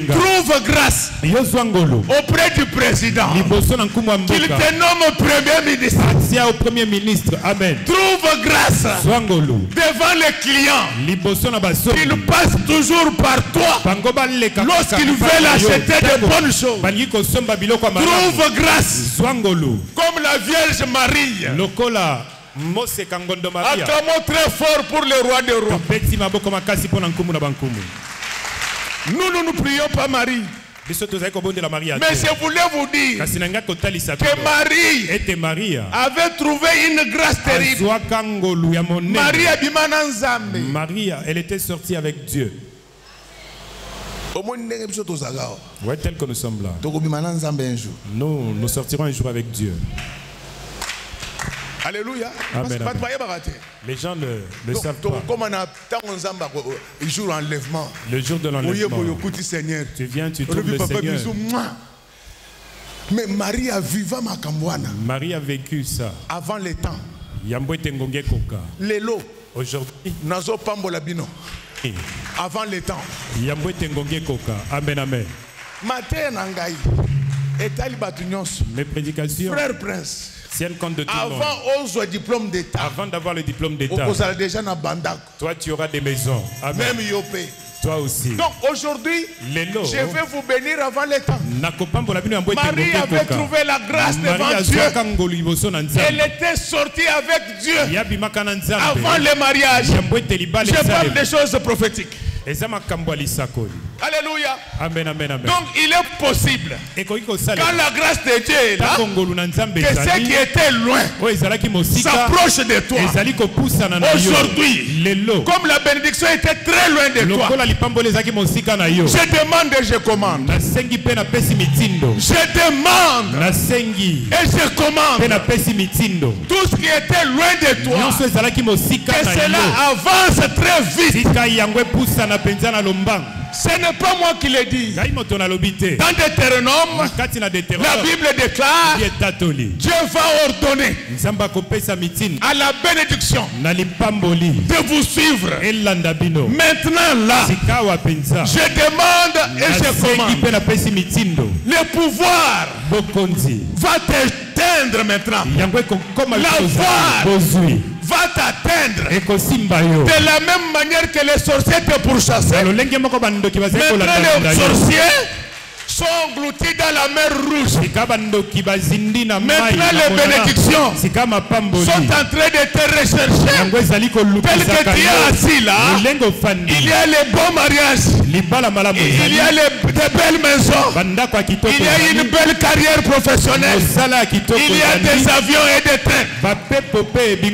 Trouve grâce auprès du président qu'il te nomme premier ministre. Au premier ministre, amen. Trouve grâce devant les clients. Ils passent toujours par toi lorsqu'ils veulent acheter de bonnes choses. Trouve grâce comme la Vierge Marie. Acclamons très fort pour le roi des rois. Nous ne prions pas Marie. Mais je voulais vous dire que Marie avait trouvé une grâce terrible. Marie, elle était sortie avec Dieu. Ouais, tel que nous sommes là. Nous sortirons un jour avec Dieu. Alléluia. Amen, amen. Les gens ne le savent pas. Le jour de l'enlèvement. Le jour de l'enlèvement. Tu viens, tu trouves le Seigneur. Mais Marie a vécu ça. Avant les temps. Lelo. Aujourd'hui. Avant les temps. Amen, amen. Mes prédications. Frère Prince. Avant d'avoir le diplôme d'État, toi tu auras des maisons. Amen. Même Yopé. Toi aussi. Donc aujourd'hui, je vais vous bénir avant le temps. Marie avait trouvé la grâce devant Dieu. Elle était sortie avec Dieu avant le mariage. Je parle des choses prophétiques. Alléluia. Amen, amen, amen. Donc il est possible, quand la grâce de Dieu est là, que ceux qui étaient loin s'approchent de toi. Aujourd'hui, comme la bénédiction était très loin de toi, je demande et je commande. Je demande et je commande. Tout ce qui était loin de toi, que cela avance très vite. Ce n'est pas moi qui le dis. Dans Deutéronome, la Bible déclare Dieu va ordonner à la bénédiction de vous suivre. Maintenant là, je demande et je commande. Le pouvoir va t'atteindre maintenant. La voix va t'atteindre de la même manière que les sorciers te pourchassaient. Maintenant les sorciers sont engloutis dans la mer rouge. Maintenant les bénédictions sont en train de te rechercher. Tel que tu es assis là, il y a les beaux mariages, il y a de belles maisons, il y a une belle carrière professionnelle, il y a des avions et des trains.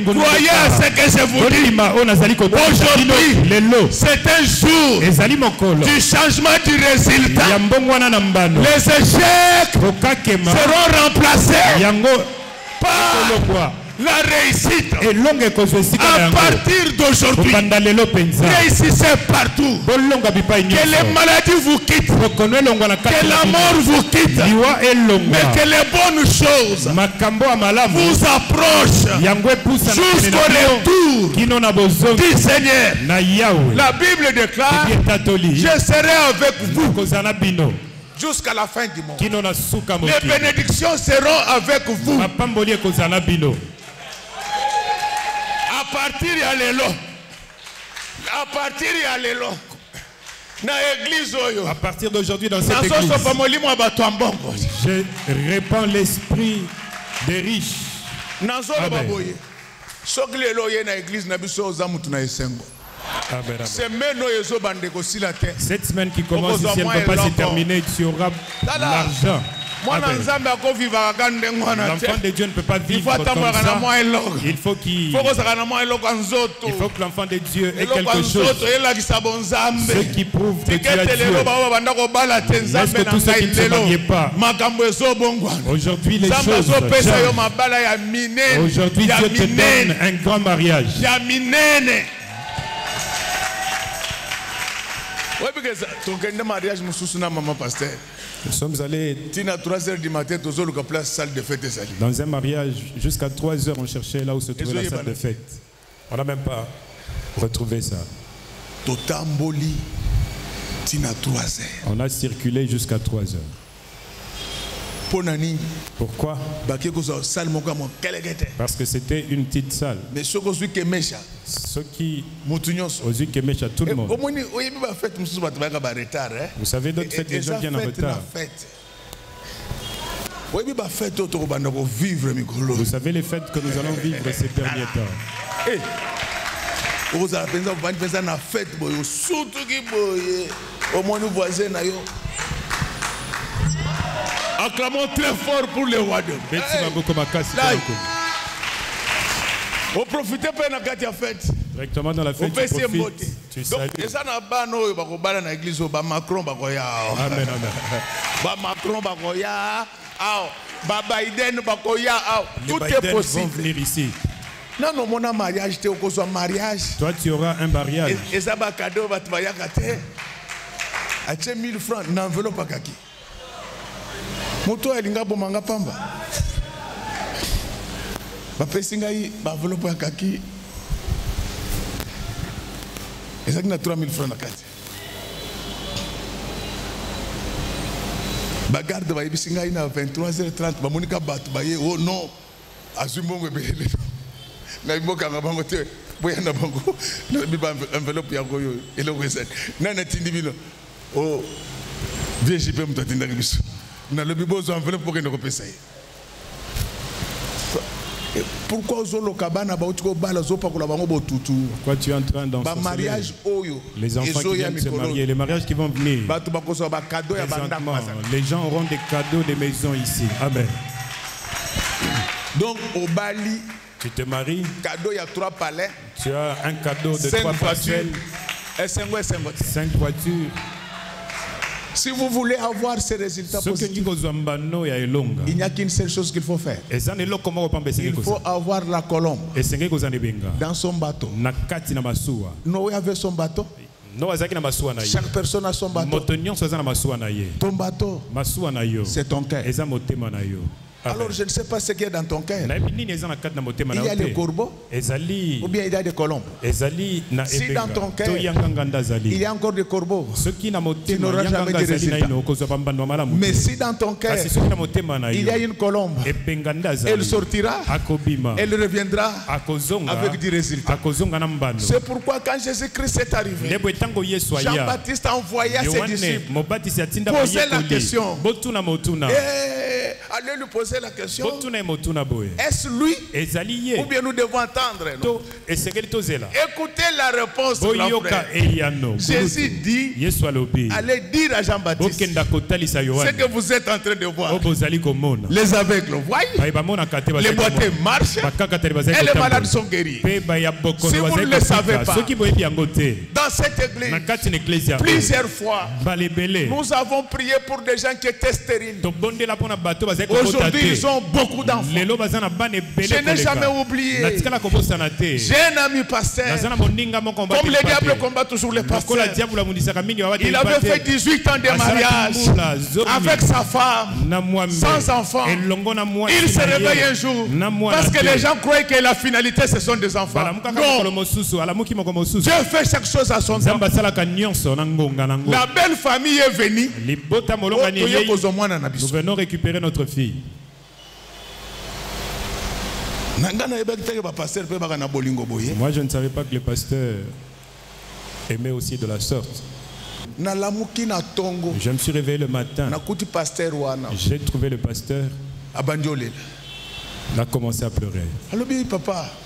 Croyez à ce que je vous dis. Aujourd'hui, c'est un jour du changement du résultat. Les échecs seront remplacés par la réussite. À partir d'aujourd'hui, réussissez partout. Que les maladies vous quittent, que la mort vous quitte, mais que les bonnes choses vous approchent jusqu'au retour du Seigneur. La Bible déclare: je serai avec vous jusqu'à la fin du monde. Les bénédictions seront avec vous. À partir de l'élo. À partir de l'élo. À partir d'aujourd'hui dans cette église, je répands l'esprit des riches. Amen. Cette semaine qui commence ici, elle ne va pas se terminer, tu auras l'argent. L'enfant de Dieu ne peut pas vivre comme ça. Il faut que l'enfant de Dieu ait quelque chose. Ce qui prouve que tu as Dieu. Laisse que tout ce qui ne se mariait pas. Aujourd'hui, les choses changent. Aujourd'hui, Dieu te donne un grand mariage. Nous sommes allés dans un mariage jusqu'à 3 heures. On cherchait là où se trouvait la salle de fête. On n'a même pas retrouvé ça. On a circulé jusqu'à 3 heures. Pourquoi? Parce que c'était une petite salle. Mais ceux qui aux yeux qui méchent à tout le monde. Vous savez, d'autres fêtes, les gens viennent en retard. Vous savez les fêtes que nous allons vivre ces derniers temps. Acclamons très fort pour le roi de Dieu. Vous profitez pas de la fête. Directement dans la fête, tu profites. Tu salues. Amen, tout est possible. Venir ici. Non, mon mariage, tu as un mariage. Toi, tu auras un mariage. Et ça va cadeau, va te voyer à 1000 francs, n'enveloppe pas kaki. Moto elinga bomanga pamba. Ba pesinga yi ba enveloppe kaki. Ezaki na 3000 francs na kati. Ba garde ba yibisinga yi na 23h30 ba monika batu ba ye oh non azumbongo belele. Na mboka ngabango te boya na bango. Na biba enveloppe ya goyo eloko ezali. Na na tindi bino. Oh vieux JP mutatinda biso. Pourquoi tu es en train d'en les enfants qui viennent se marier, les mariages qui vont venir. Les gens auront des cadeaux, des maisons ici. Amen. Donc au Bali, tu te maries. Cadeau, il y a 3 palais. Tu as un cadeau de 3 parcelles. 5 voitures. Si vous voulez avoir ces résultats positifs, il n'y a qu'une seule chose qu'il faut faire. Il faut avoir la colombe dans son bateau. Noé avait son bateau. Chaque personne a son bateau. Ton bateau, c'est ton cœur. Alors je ne sais pas ce qu'il y a dans ton cœur. Il y a les corbeaux ou bien il y a des colombes. Si dans ton cœur il y a encore des corbeaux, tu n'auras jamais de résultat. Mais si dans ton cœur il y a une colombe, elle sortira, elle reviendra avec du résultat. C'est pourquoi quand Jésus-Christ est arrivé, Jean-Baptiste a envoyé à ses disciples poser la question. Allez lui poser la question. Est-ce lui ou bien nous devons attendre? Écoutez la réponse de la frère. Jésus dit, allez dire à Jean-Baptiste ce que vous êtes en train de voir. Les aveugles voient, les boiteux marchent et les malades sont guéris. Si vous ne le savez pas, dans cette église, plusieurs fois, nous avons prié pour des gens qui étaient stériles. Aujourd'hui, ils ont beaucoup d'enfants. Je n'ai jamais oublié. J'ai un ami pasteur. Comme le diable combat toujours les pasteurs. Il avait fait 18 ans de mariage avec sa femme, sans enfant. Il se réveille un jour parce que les gens croient que la finalité ce sont des enfants. Non. Dieu fait chaque chose à son temps. La belle famille est venue. Nous venons récupérer notre fille. Moi je ne savais pas que le pasteur aimait aussi de la sorte. Je me suis réveillé le matin. J'ai trouvé le pasteur. Il a commencé à pleurer.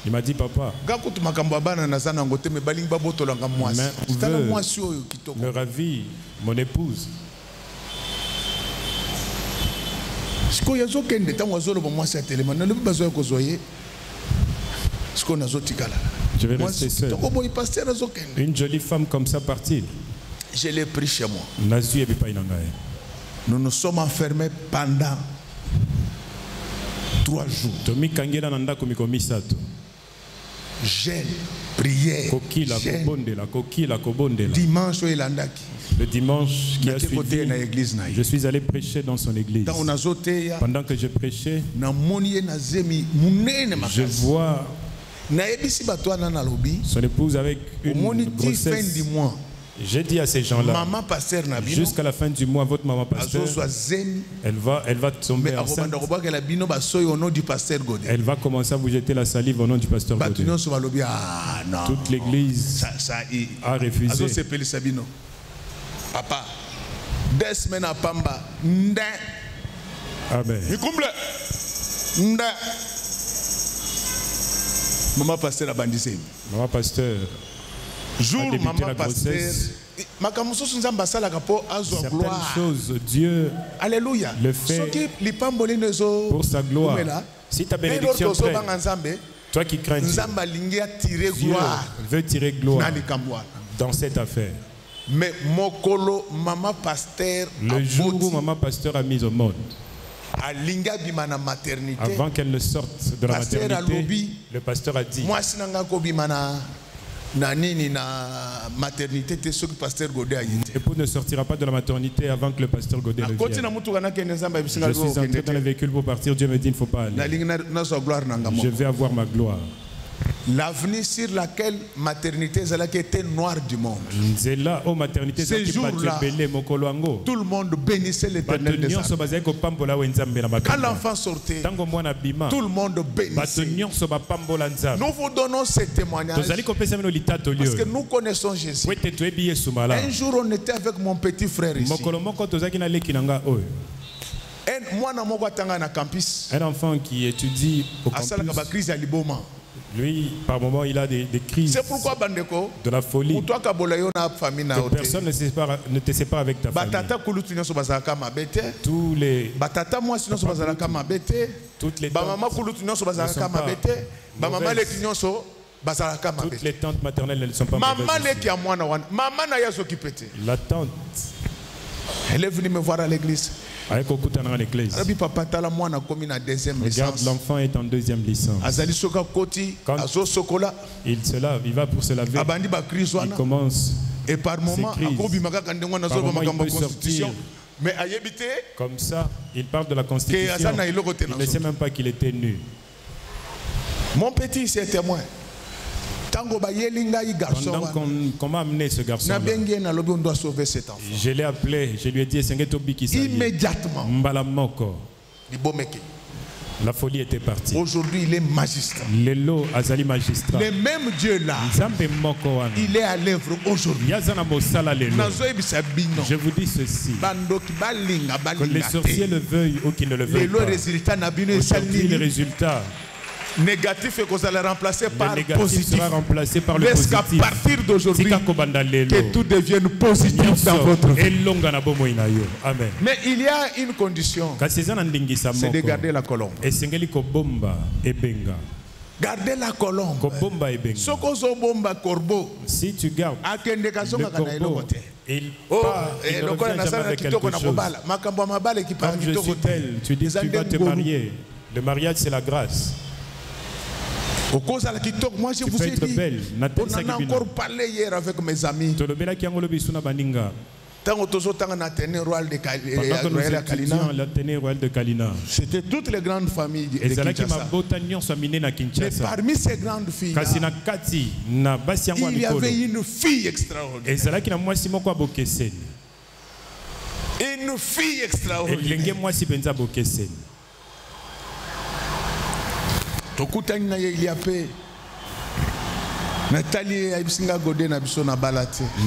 Il m'a dit, papa, me ravit mon épouse. Je vais rester seul. Une jolie femme comme ça part-il. Je l'ai pris chez moi. Nous nous sommes enfermés pendant 3 jours. Jeûne, prière, dimanche le dimanche qui a suivi, je suis allé prêcher dans son église. Pendant que je prêchais, je vois son épouse avec une grossesse. J'ai dit à ces gens-là, jusqu'à la fin du mois, votre maman pasteur, elle va tomber enceinte. Elle va commencer à vous jeter la salive au nom du pasteur Godé. Toute l'église a refusé. Papa, 2 semaines à Pamba. Amen. Maman pasteur a bandissé. Maman pasteur. Jour maman pasteur. Certaines choses, Dieu Alléluia. Le fait pour sa gloire. Si ta bénédiction prête, toi qui crains Dieu, Dieu veut tirer gloire dans cette affaire. Mais mokolo maman pasteur le jour où maman pasteur a mis au monde, avant qu'elle ne sorte de la maternité, le pasteur a dit, l'époux ne sortira pas de la maternité avant que le pasteur Godé ne vienne. Je suis entré dans le véhicule pour partir. Dieu me dit, il ne faut pas aller. Je vais avoir ma gloire. L'avenir sur laquelle maternité était noire du monde. Ces jours-là, tout le monde bénissait l'Éternel des armées. Quand l'enfant sortait, tout le monde bénissait. Nous vous donnons ce témoignage parce que nous connaissons Jésus. Un jour, on était avec mon petit frère ici. Un enfant qui étudie au campus. Lui, par moment, il a des crises. C'est pourquoi, Bandeko, de la folie. Que personne ne te sépare avec ta famille. Tous les toutes les tantes maternelles ne sont pas mauvaises. La tante, elle est venue me voir à l'église. Regarde, l'enfant est en 2e licence. Quand il se lave, il va pour se laver. Il commence Et par moment, il peut sortir. Mais comme ça, il parle de la Constitution. Il ne sait même pas qu'il était nu. Mon petit, c'est témoin. Pendant qu'on m'a amené ce garçon, on doit sauver cet enfant. Je l'ai appelé, je lui ai dit immédiatement. La folie était partie. Aujourd'hui, il est magistrat. Le même Dieu là, il est à l'œuvre aujourd'hui. Je vous dis ceci. Que les sorciers le veuillent ou qu'ils ne le veuillent pas. Aujourd'hui, les résultats négatif et qu'on allait remplacer par positif. Sera remplacé par le positif. Qu'à partir d'aujourd'hui, que tout devienne positif dans votre vie. Amen. Mais il y a une condition. C'est de garder la colombe. Garder la colombe. Si tu gardes le corbeau, il revient jamais avec quelque chose. Comme je suis tel, tu dis que tu vas te marier. Le mariage, c'est la grâce. Moi je vous ai dit, on en a encore parlé hier avec mes amis. C'était toutes les grandes familles de Kinshasa. Mais parmi ces grandes filles, il y avait une fille extraordinaire. Une fille extraordinaire.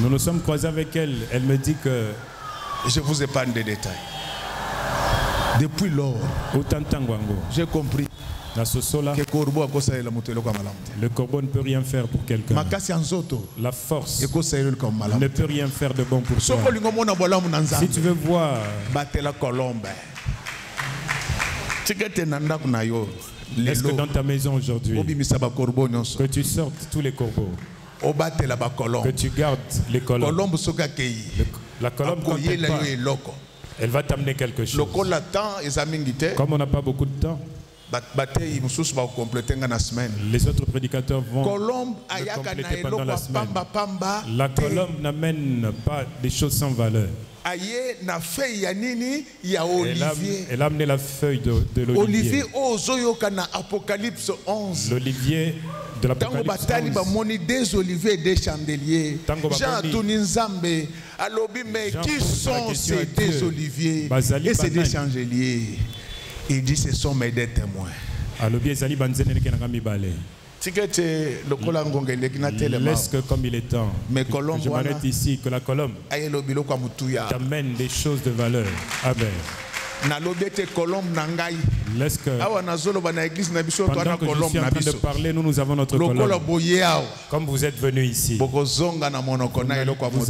Nous nous sommes croisés avec elle. Elle me dit que je vous épargne des détails. Depuis lors, j'ai compris que le corbeau ne peut rien faire pour quelqu'un. La force ne peut rien faire de bon pour toi. Si tu veux voir est-ce que dans ta maison aujourd'hui, que tu sortes tous les corbeaux, que tu gardes les colombes, la colombe quand elle va t'amener quelque chose. Comme on n'a pas beaucoup de temps, les autres prédicateurs vont compléter pendant la semaine. La colombe n'amène pas des choses sans valeur. Elle a amené la feuille de l'olivier. Apocalypse 11. L'olivier de l'Apocalypse 11. Des oliviers et des chandeliers. Jean Tuninzambe, mais qui sont ces des oliviers et ces des chandeliers? Il dit ce sont mes deux témoins. Laisse que comme il est temps, je m'arrête ici, que la colombe t'amène des choses de valeur. Amen. Laisse que pendant que je suis en train de parler, nous avons notre colombe. Comme vous êtes venus ici, vous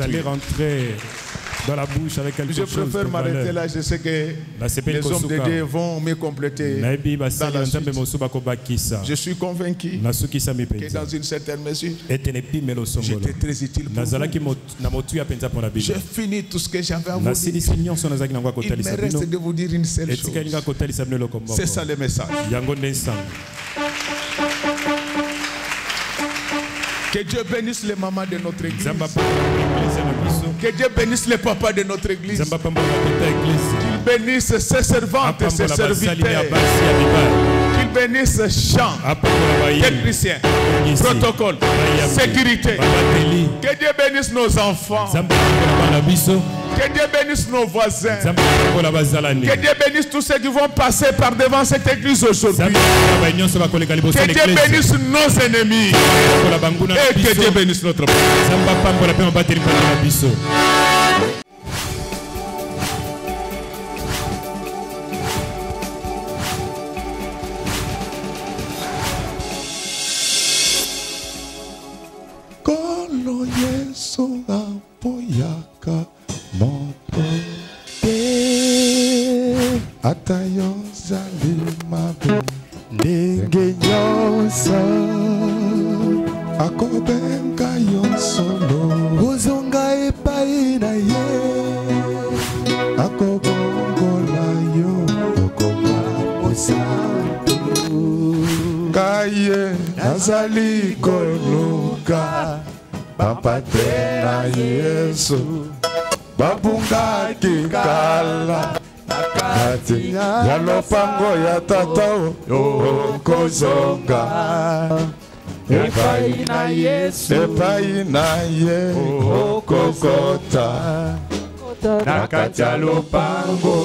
allez rentrer dans la bouche avec quelque chose. Je préfère m'arrêter là, je sais que les hommes de Dieu vont me compléter dans la suite. Je suis convaincu que dans une certaine mesure, j'étais très utile pour vous. J'ai fini tout ce que j'avais à vous dire. Il me reste de vous dire une seule chose. C'est ça le message. Que Dieu bénisse les mamans de notre église. Que Dieu bénisse les papas de notre église. Qu'il bénisse ses servantes et ses serviteurs. Qu'il bénisse chants, techniciens, protocole, sécurité. Que Dieu bénisse nos enfants. Que Dieu bénisse nos voisins. Que Dieu bénisse tous ceux qui vont passer par devant cette église aujourd'hui. Que Dieu bénisse nos ennemis. Et que Dieu bénisse notre peuple. Kolo Yesu apoyaka moto te atayo zalimabe ndenge nyonso akobenga yo solo ozonga epai na ye akobongola yo okoma posantu kaye nazali koluka bapate na Yesu babungaki kala nakati ya lopango ya tatao okozonga epai na Yesu okokota nakati ya lopango.